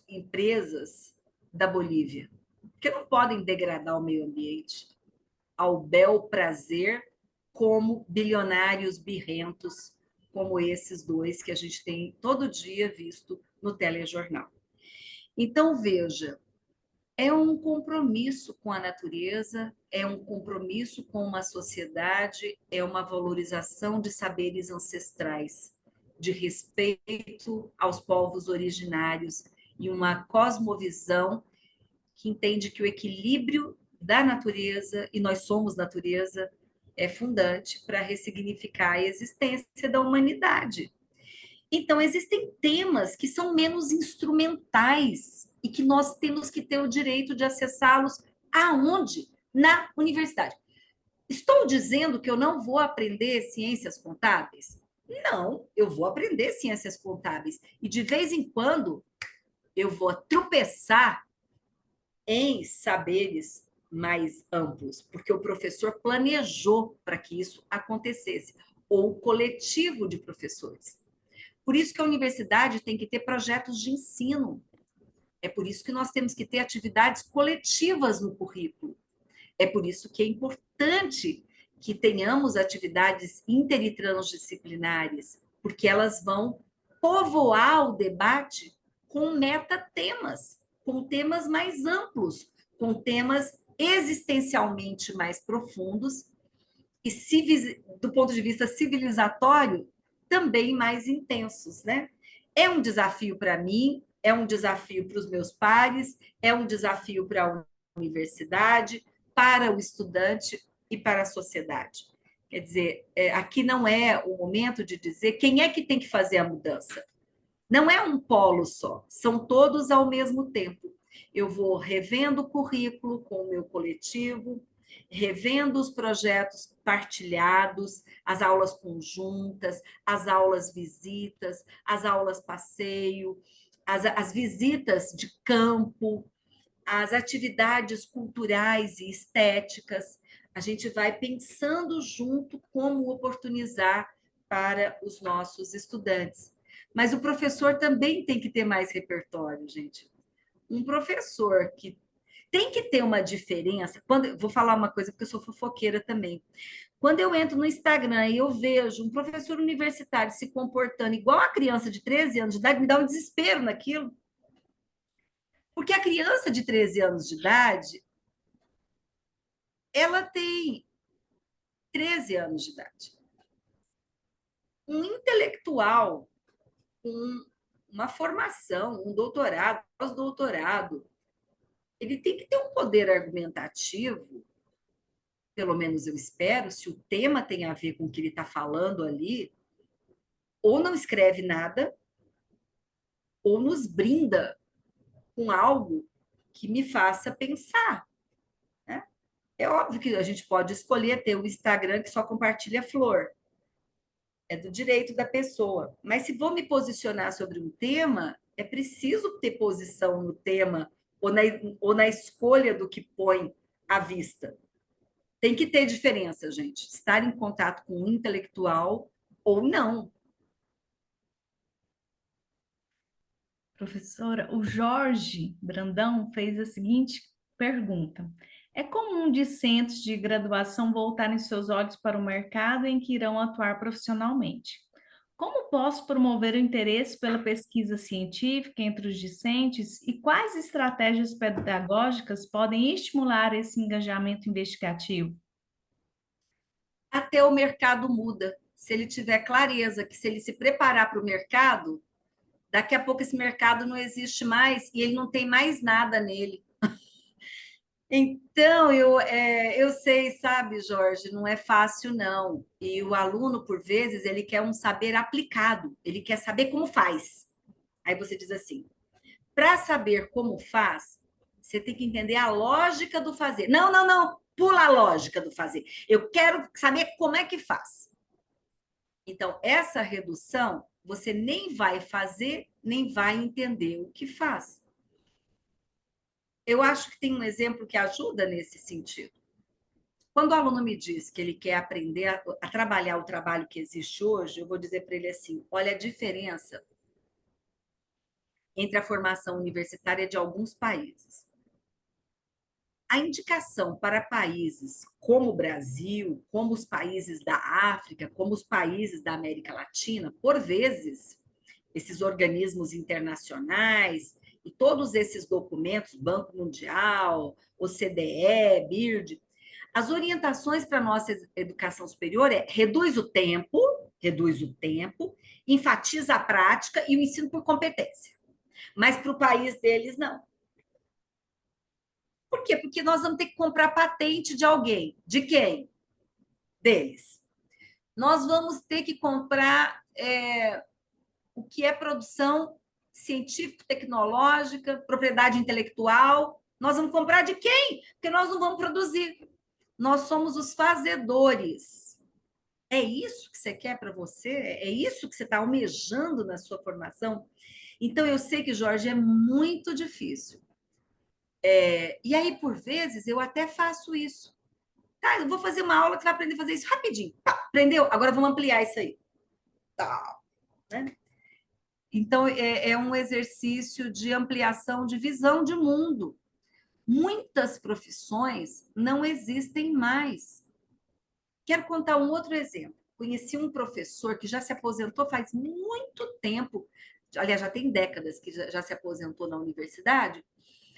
empresas da Bolívia, porque não podem degradar o meio ambiente ao bel prazer, como bilionários birrentos, como esses dois que a gente tem todo dia visto no telejornal. Então, veja, é um compromisso com a natureza, é um compromisso com uma sociedade, é uma valorização de saberes ancestrais, de respeito aos povos originários e uma cosmovisão que entende que o equilíbrio da natureza, e nós somos natureza, é fundante para ressignificar a existência da humanidade. Então, existem temas que são menos instrumentais e que nós temos que ter o direito de acessá-los aonde? Na universidade. Estou dizendo que eu não vou aprender ciências contábeis? Não, eu vou aprender ciências contábeis. E de vez em quando eu vou tropeçar em saberes mais amplos, porque o professor planejou para que isso acontecesse, ou o coletivo de professores. Por isso que a universidade tem que ter projetos de ensino. É por isso que nós temos que ter atividades coletivas no currículo. É por isso que é importante que tenhamos atividades inter e transdisciplinares, porque elas vão povoar o debate com metatemas, com temas mais amplos, com temas existencialmente mais profundos e, do ponto de vista civilizatório, também mais intensos, né? É um desafio para mim, é um desafio para os meus pares, é um desafio para a universidade, para o estudante e para a sociedade. Quer dizer, aqui não é o momento de dizer quem é que tem que fazer a mudança. Não é um polo só, são todos ao mesmo tempo. Eu vou revendo o currículo com o meu coletivo, revendo os projetos partilhados, as aulas conjuntas, as aulas visitas, as aulas passeio, as visitas de campo, as atividades culturais e estéticas. A gente vai pensando junto como oportunizar para os nossos estudantes. Mas o professor também tem que ter mais repertório, gente. Um professor que tem que ter uma diferença. Vou falar uma coisa, porque eu sou fofoqueira também. Quando eu entro no Instagram e eu vejo um professor universitário se comportando igual a criança de 13 anos de idade, me dá um desespero naquilo. Porque a criança de 13 anos de idade, ela tem 13 anos de idade. Um intelectual com uma formação, um doutorado, pós-doutorado, ele tem que ter um poder argumentativo, pelo menos eu espero, se o tema tem a ver com o que ele está falando ali, ou não escreve nada, ou nos brinda com algo que me faça pensar. Né? É óbvio que a gente pode escolher ter o Instagram que só compartilha flor. É do direito da pessoa. Mas se vou me posicionar sobre um tema, é preciso ter posição no tema ou na escolha do que põe à vista. Tem que ter diferença, gente. Estar em contato com um intelectual ou não. Professora, o Jorge Brandão fez a seguinte pergunta: é comum discentes de graduação voltarem seus olhos para o mercado em que irão atuar profissionalmente. Como posso promover o interesse pela pesquisa científica entre os discentes e quais estratégias pedagógicas podem estimular esse engajamento investigativo? Até o mercado muda. Se ele tiver clareza que se ele se preparar para o mercado, daqui a pouco esse mercado não existe mais e ele não tem mais nada nele. Então, eu sei, sabe, Jorge, não é fácil, não. E o aluno, por vezes, ele quer um saber aplicado, ele quer saber como faz. Aí você diz assim: para saber como faz, você tem que entender a lógica do fazer. Não, não, não, pula a lógica do fazer. Eu quero saber como é que faz. Então, essa redução, você nem vai fazer, nem vai entender o que faz. Eu acho que tem um exemplo que ajuda nesse sentido. Quando o aluno me diz que ele quer aprender a trabalhar o trabalho que existe hoje, eu vou dizer para ele assim: olha a diferença entre a formação universitária de alguns países. A indicação para países como o Brasil, como os países da África, como os países da América Latina, por vezes, esses organismos internacionais e todos esses documentos, Banco Mundial, OCDE, BIRD, as orientações para a nossa educação superior é reduz o tempo, enfatiza a prática e o ensino por competência. mas para o país deles, não. Por quê? Porque nós vamos ter que comprar patente de alguém. De quem? Deles. Nós vamos ter que comprar o que é produção científico-tecnológica, propriedade intelectual. Nós vamos comprar de quem? Porque nós não vamos produzir. Nós somos os fazedores. É isso que você quer para você? É isso que você está almejando na sua formação? Então, eu sei que, Jorge, é muito difícil. E aí, por vezes, eu até faço isso. Tá, eu vou fazer uma aula que vai aprender a fazer isso rapidinho. Tá, aprendeu? Agora vamos ampliar isso aí. Tá, né? Então, é um exercício de ampliação de visão de mundo. Muitas profissões não existem mais. Quero contar um outro exemplo. Conheci um professor que já se aposentou faz muito tempo, aliás, já tem décadas que já se aposentou na universidade,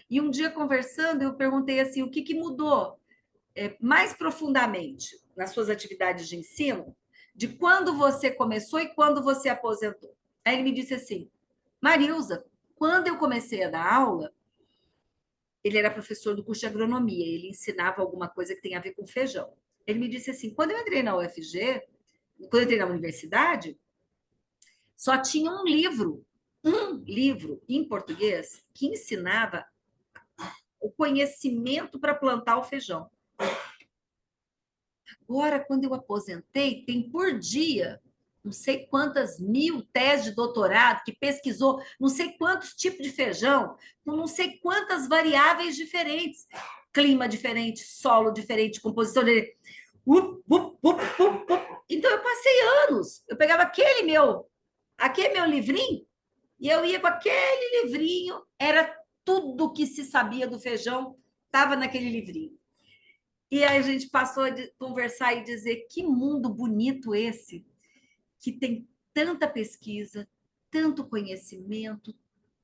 e um dia conversando, eu perguntei assim, o que mudou mais profundamente nas suas atividades de ensino, de quando você começou e quando você aposentou. Aí ele me disse assim, Marilza, quando eu comecei a dar aula, ele era professor do curso de agronomia, ele ensinava alguma coisa que tem a ver com feijão. Ele me disse assim, quando eu entrei na UFG, quando eu entrei na universidade, só tinha um livro em português que ensinava o conhecimento para plantar o feijão. Agora, quando eu aposentei, tem por dia não sei quantas mil teses de doutorado que pesquisou não sei quantos tipos de feijão, com não sei quantas variáveis diferentes, clima diferente, solo diferente, composição diferente. Então, eu passei anos, eu pegava aquele meu livrinho, e eu ia com aquele livrinho, era tudo que se sabia do feijão, estava naquele livrinho. E aí a gente passou a conversar e dizer que mundo bonito esse, que tem tanta pesquisa, tanto conhecimento,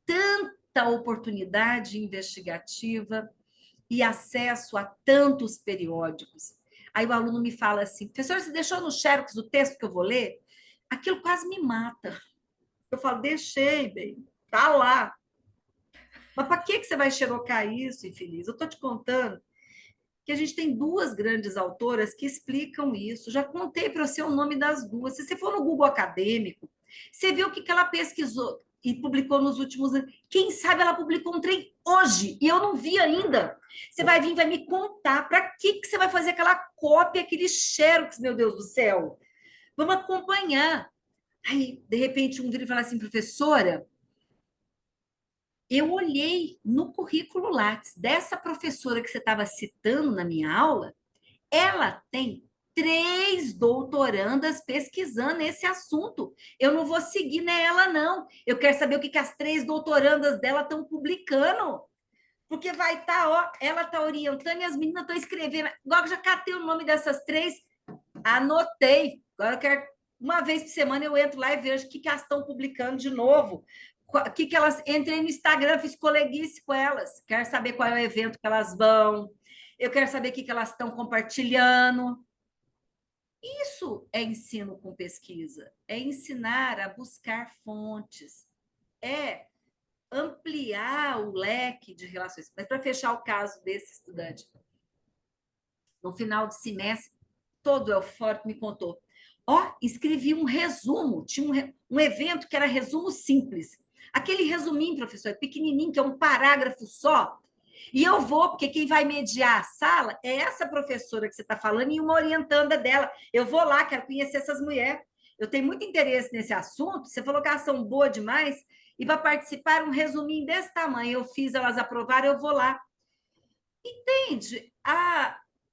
tanta oportunidade investigativa e acesso a tantos periódicos. Aí o aluno me fala assim, professor, você deixou no Xerox o texto que eu vou ler? Aquilo quase me mata. Eu falo, deixei, bem, tá lá. Mas para que você vai xerocar isso, infeliz? Eu estou te contando que a gente tem duas grandes autoras que explicam isso. Já contei para você o nome das duas. Se você for no Google Acadêmico, você vê o que ela pesquisou e publicou nos últimos anos. Quem sabe ela publicou um trem hoje e eu não vi ainda. Você vai vir, vai me contar para que você vai fazer aquela cópia, aquele xerox, meu Deus do céu. Vamos acompanhar. Aí, de repente, um deles fala assim, professora, eu olhei no currículo Lattes dessa professora que você estava citando na minha aula, ela tem 3 doutorandas pesquisando esse assunto. Eu não vou seguir nela, não. Eu quero saber o que as 3 doutorandas dela estão publicando. Porque vai estar, ó, ela está orientando e as meninas estão escrevendo. Agora eu já catei o nome dessas 3, anotei. Agora eu quero, uma vez por semana, eu entro lá e vejo o que elas estão publicando de novo. O que elas. Entrei no Instagram, fiz coleguice com elas. Quero saber qual é o evento que elas vão. Eu quero saber o que elas estão compartilhando. Isso é ensino com pesquisa. É ensinar a buscar fontes. É ampliar o leque de relações. Mas para fechar o caso desse estudante, no final de semestre, todo eufórico me contou. Ó, escrevi um resumo, tinha um evento que era resumo simples. Aquele resuminho, professor, pequenininho, que é um parágrafo só. E eu vou, porque quem vai mediar a sala é essa professora que você está falando e uma orientanda dela. Eu vou lá, quero conhecer essas mulheres. Eu tenho muito interesse nesse assunto. Você falou que elas são boas demais. E para participar, um resuminho desse tamanho. Eu fiz, elas aprovaram, eu vou lá. Entende?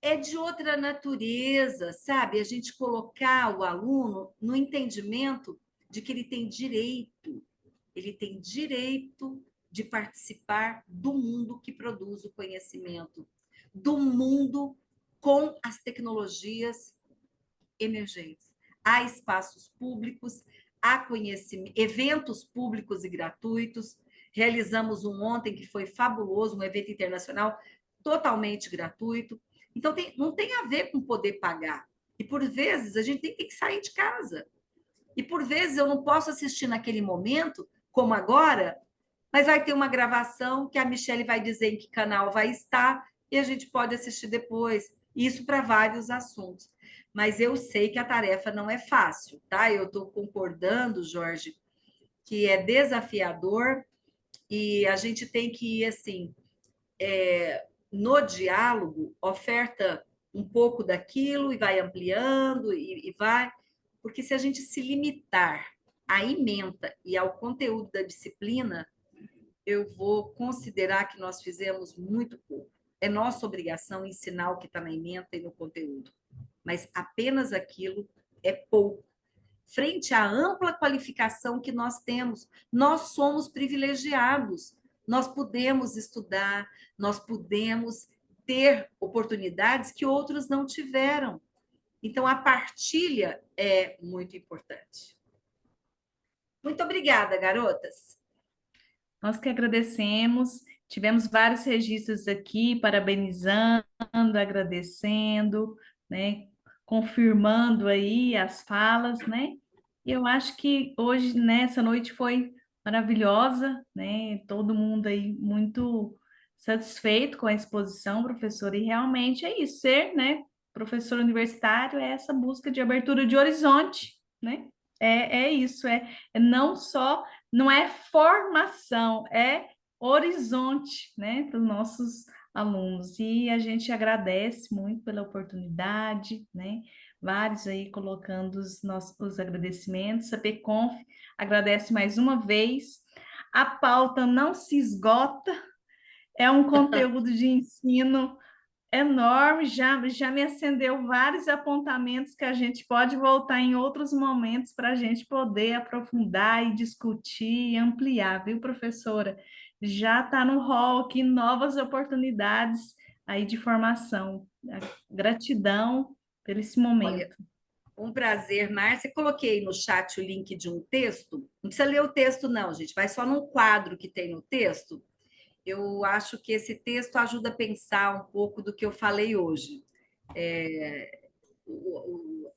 É de outra natureza, sabe? A gente colocar o aluno no entendimento de que ele tem direito de participar do mundo que produz o conhecimento, do mundo com as tecnologias emergentes. Há espaços públicos, há conhecimento, eventos públicos e gratuitos. Realizamos um ontem que foi fabuloso, um evento internacional totalmente gratuito. Então, não tem a ver com poder pagar. E, por vezes, a gente tem que sair de casa. E, por vezes, eu não posso assistir naquele momento, como agora, Mas vai ter uma gravação que a Michele vai dizer em que canal vai estar e a gente pode assistir depois. Isso para vários assuntos. Mas eu sei que a tarefa não é fácil, tá? Eu estou concordando, Jorge, que é desafiador e a gente tem que ir assim, no diálogo, oferta um pouco daquilo e vai ampliando e vai. Porque se a gente se limitar à ementa e ao conteúdo da disciplina, eu vou considerar que nós fizemos muito pouco. É nossa obrigação ensinar o que está na ementa e no conteúdo, mas apenas aquilo é pouco. Frente à ampla qualificação que nós temos, nós somos privilegiados, nós podemos estudar, nós podemos ter oportunidades que outros não tiveram. Então, a partilha é muito importante. Muito obrigada, garotas. Nós que agradecemos, tivemos vários registros aqui, parabenizando, agradecendo, né, confirmando aí as falas, né? E eu acho que hoje, nessa noite, foi maravilhosa, né? Todo mundo aí muito satisfeito com a exposição, professor, e realmente é isso, ser, né, professor universitário é essa busca de abertura de horizonte, né? É isso, é não só não é formação, é horizonte, né, para os nossos alunos. E a gente agradece muito pela oportunidade, né? Vários aí colocando os agradecimentos. A PECONF agradece mais uma vez. A pauta não se esgota, é um conteúdo de ensino enorme, já me acendeu vários apontamentos que a gente pode voltar em outros momentos para a gente poder aprofundar e discutir e ampliar, viu, professora? Já está no hall aqui novas oportunidades aí de formação. Gratidão por esse Olha, momento. um prazer, Márcia. Coloquei no chat o link de um texto. Não precisa ler o texto, não, gente. Vai só num quadro que tem no texto. Eu acho que esse texto ajuda a pensar um pouco do que eu falei hoje.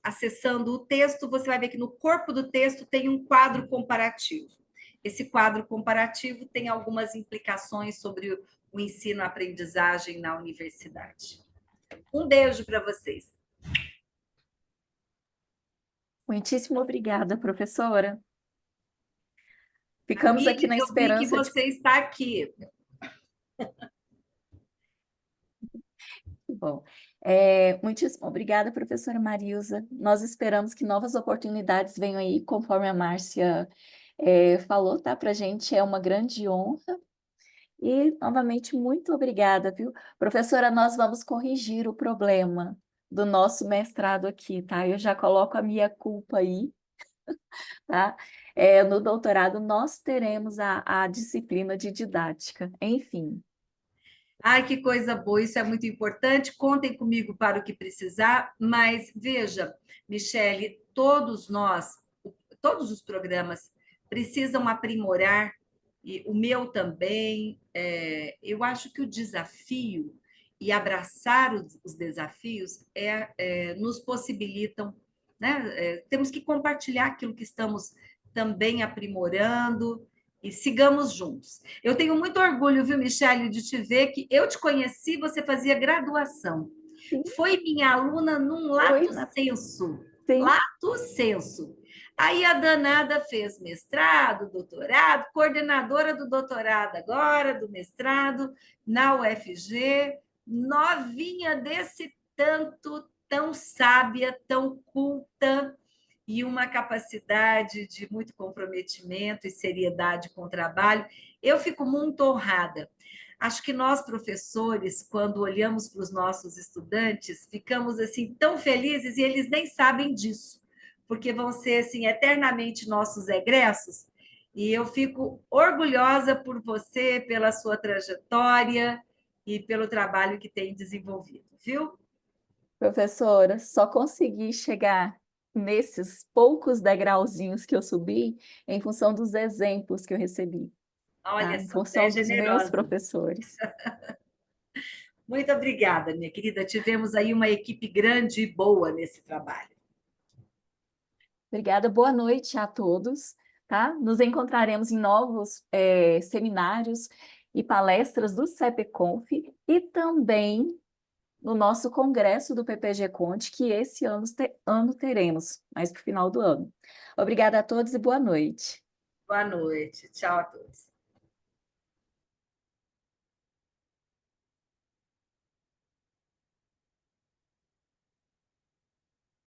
Acessando o texto, você vai ver que no corpo do texto tem um quadro comparativo. Esse quadro comparativo tem algumas implicações sobre o ensino-aprendizagem na universidade. Um beijo para vocês. Muitíssimo obrigada, professora. Ficamos aqui Amigos, na eu vi que esperança de... você está aqui. Bom, muitíssimo obrigada, professora Marilza. Nós esperamos que novas oportunidades venham aí, conforme a Márcia falou, tá? Para a gente é uma grande honra. E, novamente, muito obrigada, viu? Professora, nós vamos corrigir o problema do nosso mestrado aqui, tá? Eu já coloco a minha culpa aí, tá? No doutorado, nós teremos a disciplina de didática, enfim. Ai, que coisa boa, isso é muito importante. Contem comigo para o que precisar, mas veja, Michele, todos nós, todos os programas precisam aprimorar, e o meu também. Eu acho que o desafio e abraçar os desafios nos possibilitam, né? Temos que compartilhar aquilo que estamos também aprimorando e sigamos juntos. Eu tenho muito orgulho, viu, Michele, de te ver que eu te conheci, você fazia graduação. Sim, Foi minha aluna num foi, lato sensu. sim. Lato sensu. Aí a danada fez mestrado, doutorado, coordenadora do doutorado agora, do mestrado, na UFG, novinha desse tanto, tão sábia, tão culta, e uma capacidade de muito comprometimento e seriedade com o trabalho. Eu fico muito honrada. Acho que nós, professores, quando olhamos para os nossos estudantes, ficamos assim tão felizes e eles nem sabem disso, porque vão ser assim eternamente nossos egressos. E eu fico orgulhosa por você, pela sua trajetória e pelo trabalho que tem desenvolvido, viu? Professora, só consegui chegar nesses poucos degrauzinhos que eu subi em função dos exemplos que eu recebi, tá? Olha Em só, você é função dos meus generosa. professores. Muito obrigada, minha querida. Tivemos aí uma equipe grande e boa nesse trabalho. Obrigada, boa noite a todos. tá? Nos encontraremos em novos seminários e palestras do CEPConf e também no nosso congresso do PPG Conte, que esse ano teremos, mais para o final do ano. Obrigada a todos e boa noite. Boa noite. Tchau a todos.